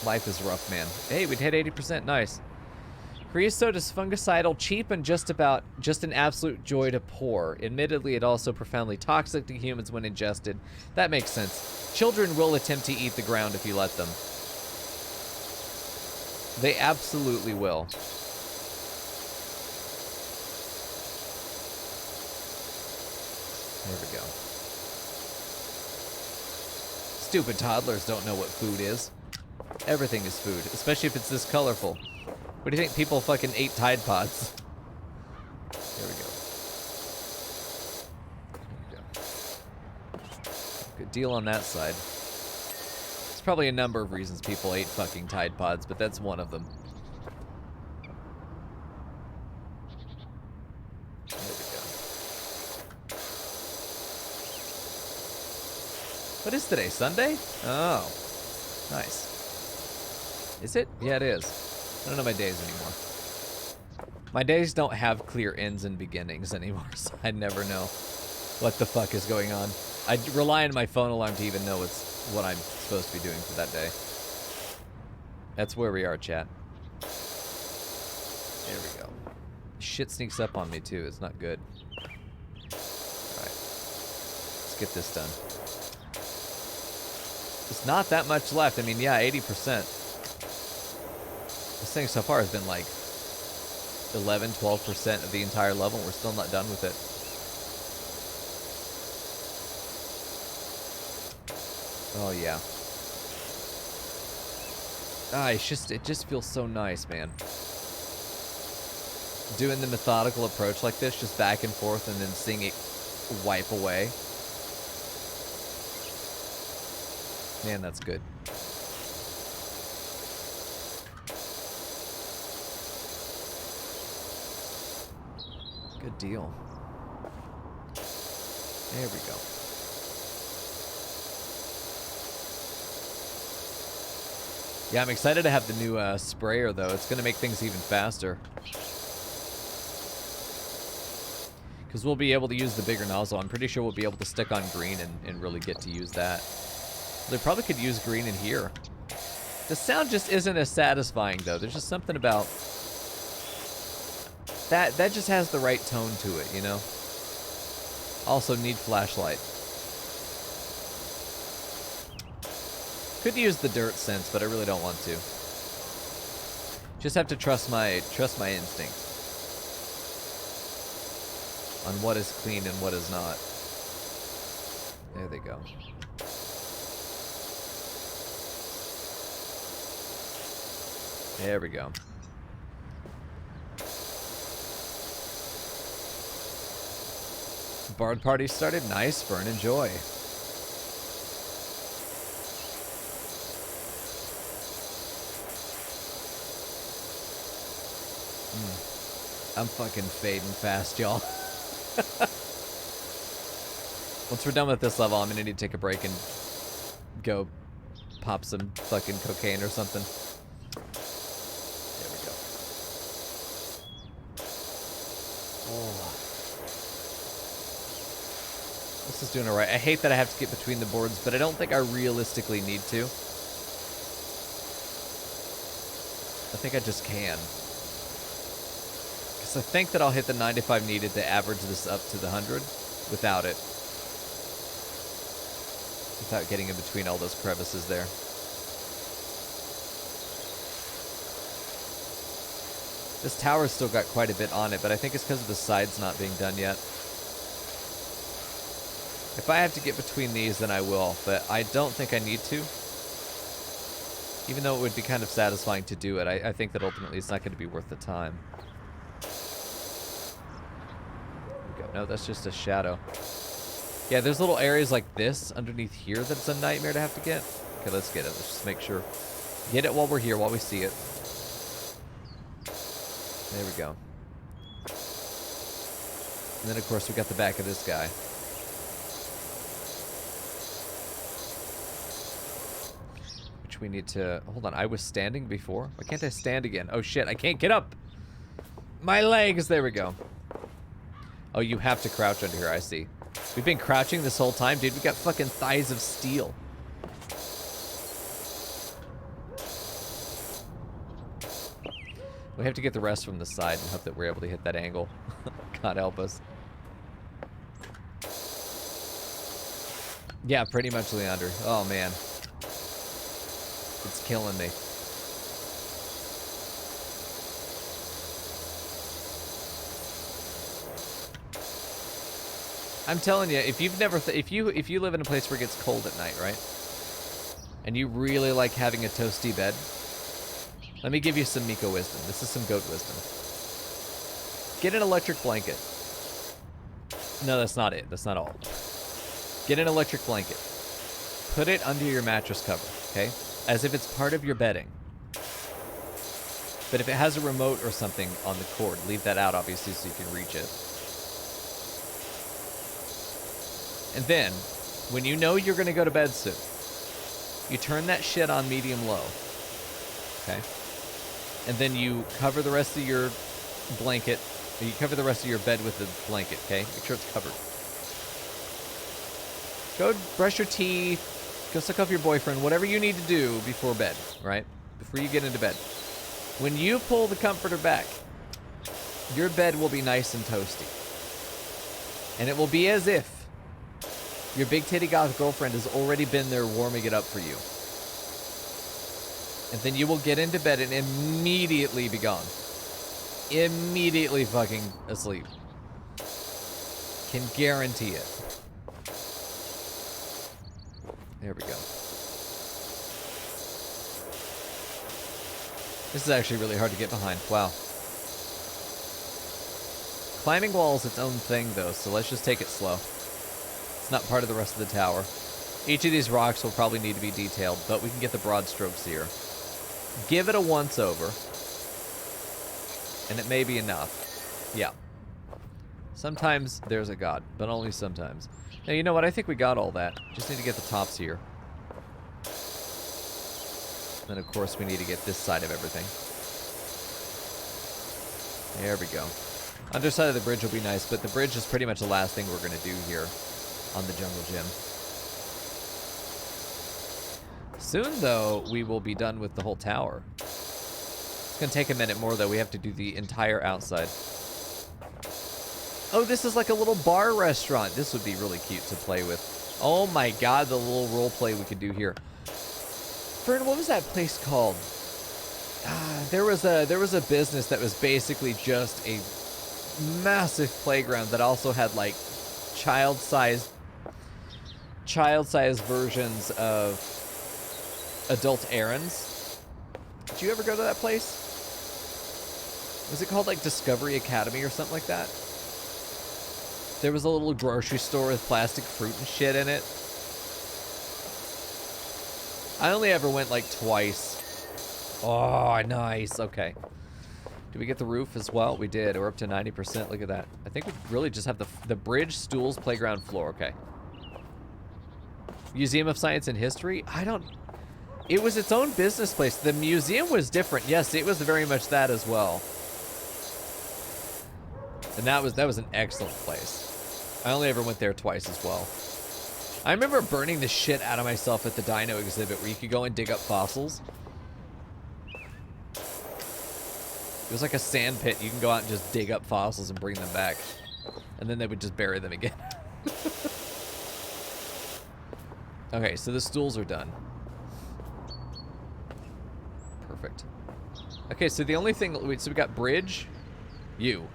Life is rough, man. Hey, we'd hit 80%. Nice. Creosote is fungicidal, cheap, and just an absolute joy to pour. Admittedly, it also profoundly toxic to humans when ingested. That makes sense. Children will attempt to eat the ground if you let them. They absolutely will. There we go. Stupid toddlers don't know what food is. Everything is food, especially if it's this colorful. What do you think? People fucking ate Tide Pods. There we go. There we go. Good deal on that side. There's probably a number of reasons people ate fucking Tide Pods, but that's one of them. There we go. What is today? Sunday? Oh. Nice. Is it? Yeah, it is. I don't know my days anymore. My days don't have clear ends and beginnings anymore, so I never know what the fuck is going on. I rely on my phone alarm to even know what I'm supposed to be doing for that day. That's where we are, chat. There we go. Shit sneaks up on me, too. It's not good. Alright. Let's get this done. It's not that much left. I mean, yeah, 80%. This thing so far has been like 11, 12% of the entire level. We're still not done with it. Oh yeah. Ah, it just feels so nice, man. Doing the methodical approach like this, just back and forth, and then seeing it wipe away. Man, that's good. Good deal. There we go. Yeah, I'm excited to have the new sprayer, though. It's going to make things even faster. Because we'll be able to use the bigger nozzle. I'm pretty sure we'll be able to stick on green and really get to use that. They probably could use green in here. The sound just isn't as satisfying, though. There's just something about... That just has the right tone to it, you know? Also need flashlight. Could use the dirt sense, but I really don't want to. Just have to trust my instinct on what is clean and what is not. There they go. There we go. Bard party started. Nice, Fern. Enjoy. I'm fucking fading fast, y'all. Once we're done with this level, I'm gonna need to take a break and go pop some fucking cocaine or something. There we go. Oh. This is doing alright. I hate that I have to get between the boards, but I don't think I realistically need to. I think I just can. I think that I'll hit the 95 needed to average this up to the 100 without it. Without getting in between all those crevices there. This tower's still got quite a bit on it, but I think it's because of the sides not being done yet. If I have to get between these, then I will, but I don't think I need to. Even though it would be kind of satisfying to do it, I think that ultimately it's not going to be worth the time. No, that's just a shadow. Yeah, there's little areas like this underneath here that's a nightmare to have to get. Okay, let's get it. Let's just make sure. Get it while we're here, while we see it. There we go. And then, of course, we got the back of this guy. Which we need to... Hold on, I was standing before? Why can't I stand again? Oh, shit, I can't get up! My legs! There we go. Oh, you have to crouch under here, I see. We've been crouching this whole time, dude. We got fucking thighs of steel. We have to get the rest from the side and hope that we're able to hit that angle. God help us. Yeah, pretty much, Leander. Oh, man. It's killing me. I'm telling you, if you've never, if you live in a place where it gets cold at night, right? And you really like having a toasty bed, let me give you some Mico wisdom. This is some goat wisdom. Get an electric blanket. No, that's not it. That's not all. Get an electric blanket. Put it under your mattress cover, okay? As if it's part of your bedding. But if it has a remote or something on the cord, leave that out, obviously, so you can reach it. And then, when you know you're going to go to bed soon, you turn that shit on medium-low, okay? And then you cover the rest of your blanket, or you cover the rest of your bed with the blanket, okay? Make sure it's covered. Go brush your teeth, go suck off your boyfriend, whatever you need to do before bed, right? Before you get into bed. When you pull the comforter back, your bed will be nice and toasty. And it will be as if your big titty goth girlfriend has already been there warming it up for you. And then you will get into bed and immediately be gone. Immediately fucking asleep. Can guarantee it. There we go. This is actually really hard to get behind. Wow. Climbing wall is its own thing, though, so let's just take it slow. It's not part of the rest of the tower. Each of these rocks will probably need to be detailed, but we can get the broad strokes here. Give it a once-over, and it may be enough. Yeah. Sometimes there's a god, but only sometimes. Now, you know what? I think we got all that. Just need to get the tops here. Then, of course, we need to get this side of everything. There we go. Underside of the bridge will be nice, but the bridge is pretty much the last thing we're going to do here on the jungle gym. Soon, though, we will be done with the whole tower. It's going to take a minute more, though. We have to do the entire outside. Oh, this is like a little bar restaurant. This would be really cute to play with. Oh my god, the little role play we could do here. Fern, what was that place called? There was a business that was basically just a massive playground that also had like child-sized versions of adult errands. Did you ever go to that place? Was it called like Discovery Academy or something like that? There was a little grocery store with plastic fruit and shit in it. I only ever went like twice. Oh, nice. Okay. Did we get the roof as well? We did. We're up to 90%. Look at that. I think we really just have the bridge, stools, playground, floor. Okay. Museum of Science and History? It was its own business place. The museum was different. Yes, it was very much that as well. And that was an excellent place. I only ever went there twice as well. I remember burning the shit out of myself at the dino exhibit where you could go and dig up fossils. It was like a sand pit. You can go out and just dig up fossils and bring them back. And then they would just bury them again. Okay, so the stools are done. Perfect. Okay, so the only thing... So we got bridge. You.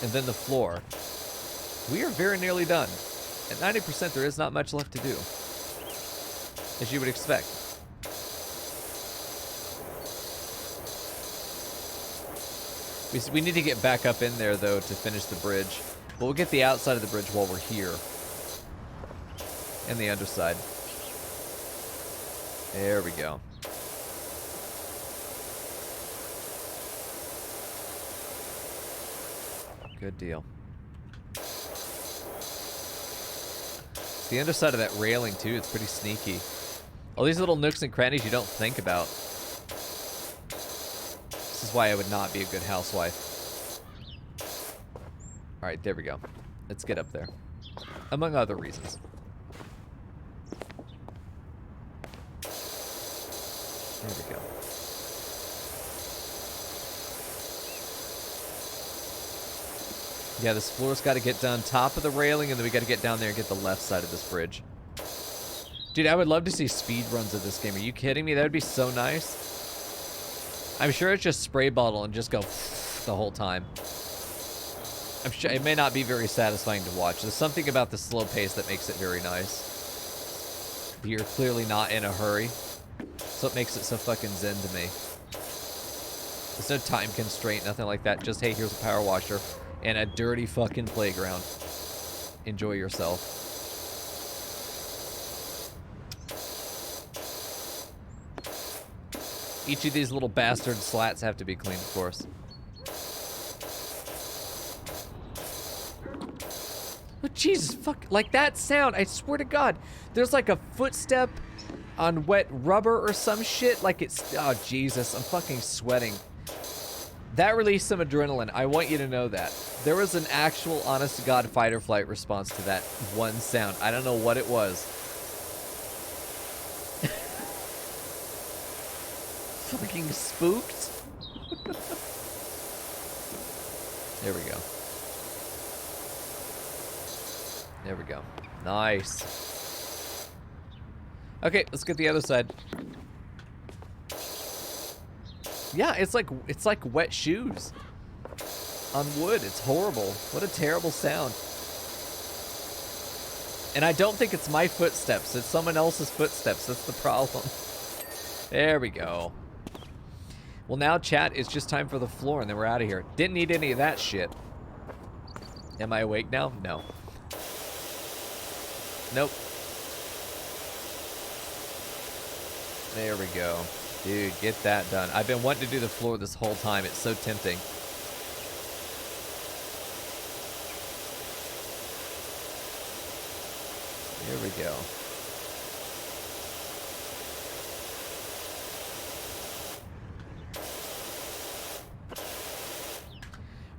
And then the floor. We are very nearly done. At 90%, there is not much left to do. As you would expect. We need to get back up in there, though, to finish the bridge. But we'll get the outside of the bridge while we're here. And the underside. There we go. Good deal. It's the underside of that railing, too. It's pretty sneaky. All these little nooks and crannies you don't think about. This is why I would not be a good housewife. Alright, there we go. Let's get up there. Among other reasons. There we go. Yeah, this floor's got to get done top of the railing, and then we got to get down there and get the left side of this bridge. Dude, I would love to see speed runs of this game. Are you kidding me? That would be so nice. I'm sure it's just spray bottle and just go the whole time. I'm sure it may not be very satisfying to watch. There's something about the slow pace that makes it very nice. You're clearly not in a hurry. So it makes it so fucking zen to me. There's no time constraint, nothing like that. Just, hey, here's a power washer and a dirty fucking playground. Enjoy yourself. Each of these little bastard slats have to be cleaned, of course. Oh, Jesus, fuck. Like that sound, I swear to God. There's like a footstep on wet rubber or some shit. Like it's, oh, Jesus, I'm fucking sweating. That released some adrenaline. I want you to know that. There was an actual, honest to God, fight or flight response to that one sound. I don't know what it was. Fucking spooked. There we go. There we go. Nice. Okay, let's get the other side. Yeah, it's like wet shoes on wood. It's horrible. What a terrible sound. And I don't think it's my footsteps. It's someone else's footsteps. That's the problem. There we go. Well, now, chat, it's just time for the floor, and then we're out of here. Didn't need any of that shit. Am I awake now? No. Nope. There we go. Dude, get that done. I've been wanting to do the floor this whole time. It's so tempting. There we go.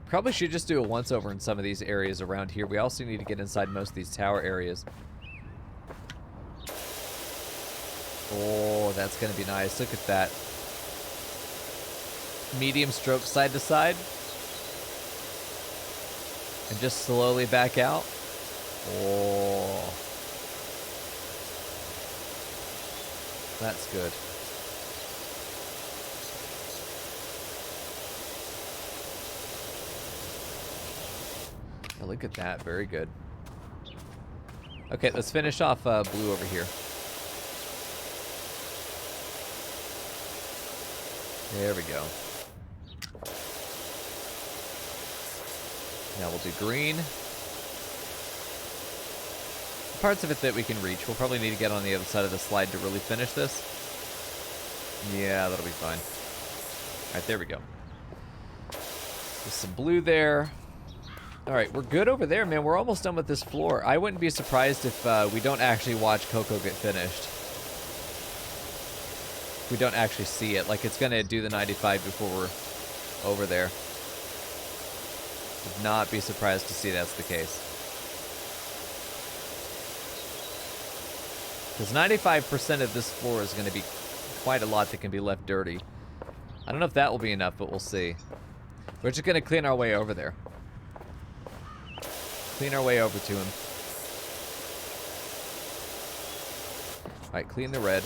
Probably should just do a once over in some of these areas around here. We also need to get inside most of these tower areas. Oh, that's going to be nice. Look at that. Medium stroke side to side. And just slowly back out. Oh. That's good. Oh, look at that. Very good. Okay, let's finish off blue over here. There we go. Now we'll do green. Parts of it that we can reach. We'll probably need to get on the other side of the slide to really finish this. Yeah, that'll be fine. Alright, there we go. There's some blue there. Alright, we're good over there, man. We're almost done with this floor. I wouldn't be surprised if we don't actually watch Coco get finished. We don't actually see it. Like, it's going to do the 95 before we're over there. Would not be surprised to see that's the case. Because 95% of this floor is going to be quite a lot that can be left dirty. I don't know if that will be enough, but we'll see. We're just going to clean our way over there. Clean our way over to him. Alright, clean the red.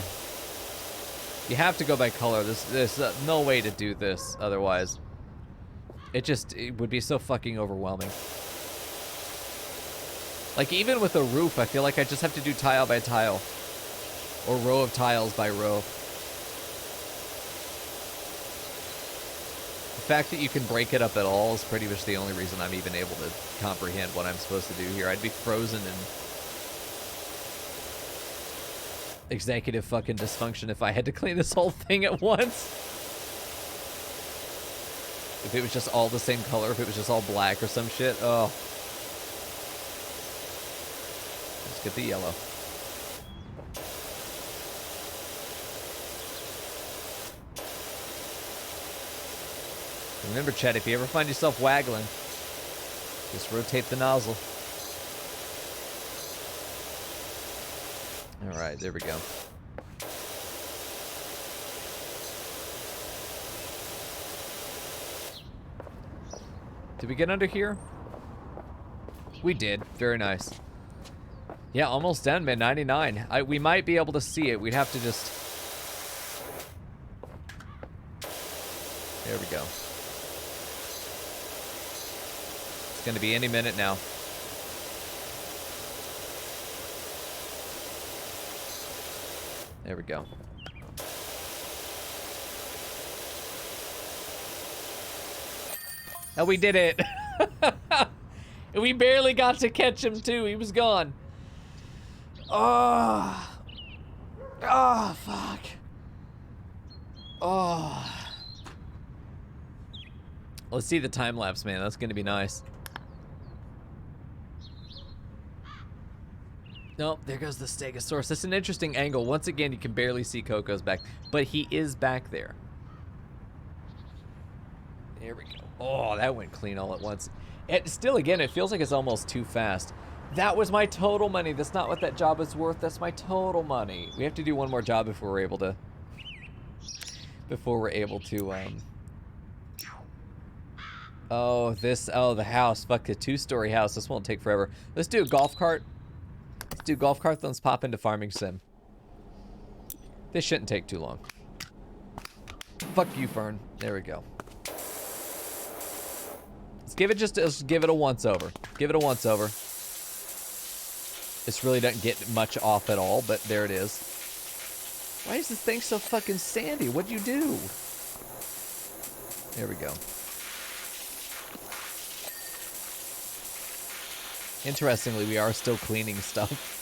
You have to go by color. There's no way to do this otherwise. It would be so fucking overwhelming. Like, even with a roof, I feel like I just have to do tile by tile. Or row of tiles by row. The fact that you can break it up at all is pretty much the only reason I'm even able to comprehend what I'm supposed to do here. I'd be frozen in executive fucking dysfunction if I had to clean this whole thing at once. If it was just all the same color, if it was just all black or some shit, oh. Let's get the yellow. Remember, Chet, if you ever find yourself waggling, just rotate the nozzle. Alright, there we go. Did we get under here? We did. Very nice. Yeah, almost done, man. 99. We might be able to see it. We'd have to just... There we go. It's going to be any minute now. There we go. Oh, we did it. We barely got to catch him, too. He was gone. Oh. Oh, fuck. Oh. Let's see the time lapse, man. That's going to be nice. Nope, there goes the Stegosaurus. That's an interesting angle. Once again, you can barely see Coco's back, but he is back there. There we go. Oh, that went clean all at once. Still, again, it feels like it's almost too fast. That was my total money. That's not what that job is worth. That's my total money. We have to do one more job before we're able to... Oh, the house. Fuck, a 2-story house. This won't take forever. Let's do a golf cart. Let's do golf cart, then let's pop into farming sim. This shouldn't take too long. Fuck you, Fern. There we go. Let's give it a once over. Give it a once over. This really doesn't get much off at all, but there it is. Why is this thing so fucking sandy? What'd you do? There we go. Interestingly, we are still cleaning stuff.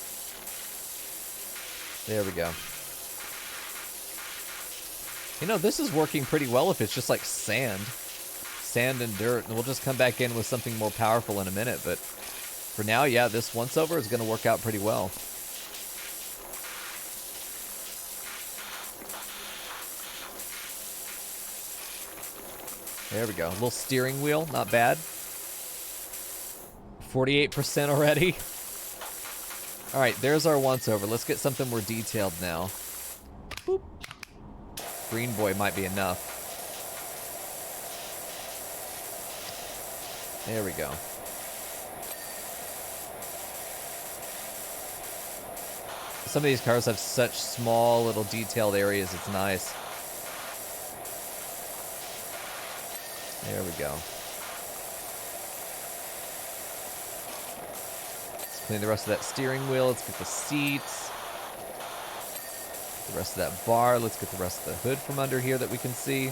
There we go. You know, this is working pretty well if it's just like sand. Sand and dirt. And we'll just come back in with something more powerful in a minute. But for now, yeah, this once over is going to work out pretty well. There we go. A little steering wheel. Not bad. 48% already. Alright, there's our once over. Let's get something more detailed now. Boop. Green boy might be enough. There we go. Some of these cars have such small little detailed areas. It's nice. There we go. Let's clean the rest of that steering wheel. Let's get the seats. The rest of that bar. Let's get the rest of the hood from under here that we can see.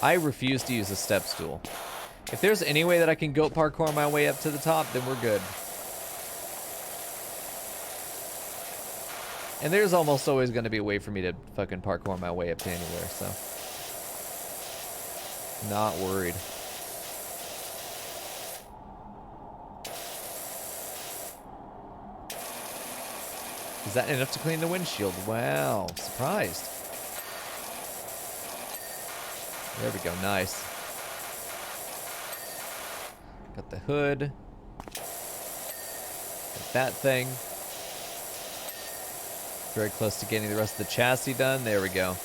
I refuse to use a step stool. If there's any way that I can goat parkour my way up to the top, then we're good. And there's almost always going to be a way for me to fucking parkour my way up to anywhere, so. Not worried. Is that enough to clean the windshield? Wow, surprised. There we go, nice. Got the hood. Got that thing. Very close to getting the rest of the chassis done. There we go.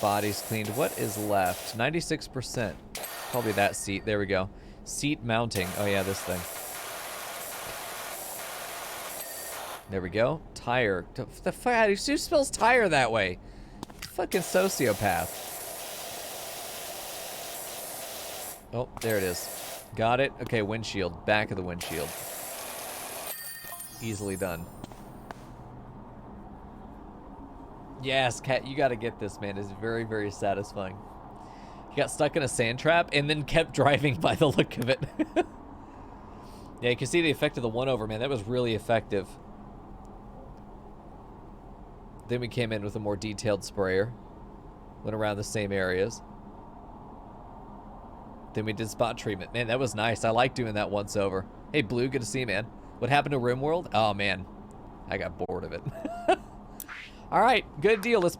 Body's cleaned. What is left? 96%. Probably that seat. There we go. Seat mounting. Oh yeah, this thing. There we go. Tire. The fuck? Who spells tire that way? Fucking sociopath. Oh, there it is. Got it. Okay, windshield. Back of the windshield. Easily done. Yes, Kat, you gotta get this, man. It's very, very satisfying. He got stuck in a sand trap and then kept driving by the look of it. Yeah, you can see the effect of the 1-over, man. That was really effective. Then we came in with a more detailed sprayer. Went around the same areas. Then we did spot treatment. Man, that was nice. I like doing that once over. Hey, Blue, good to see you, man. What happened to RimWorld? Oh, man. I got bored of it. All right, good deal. Let's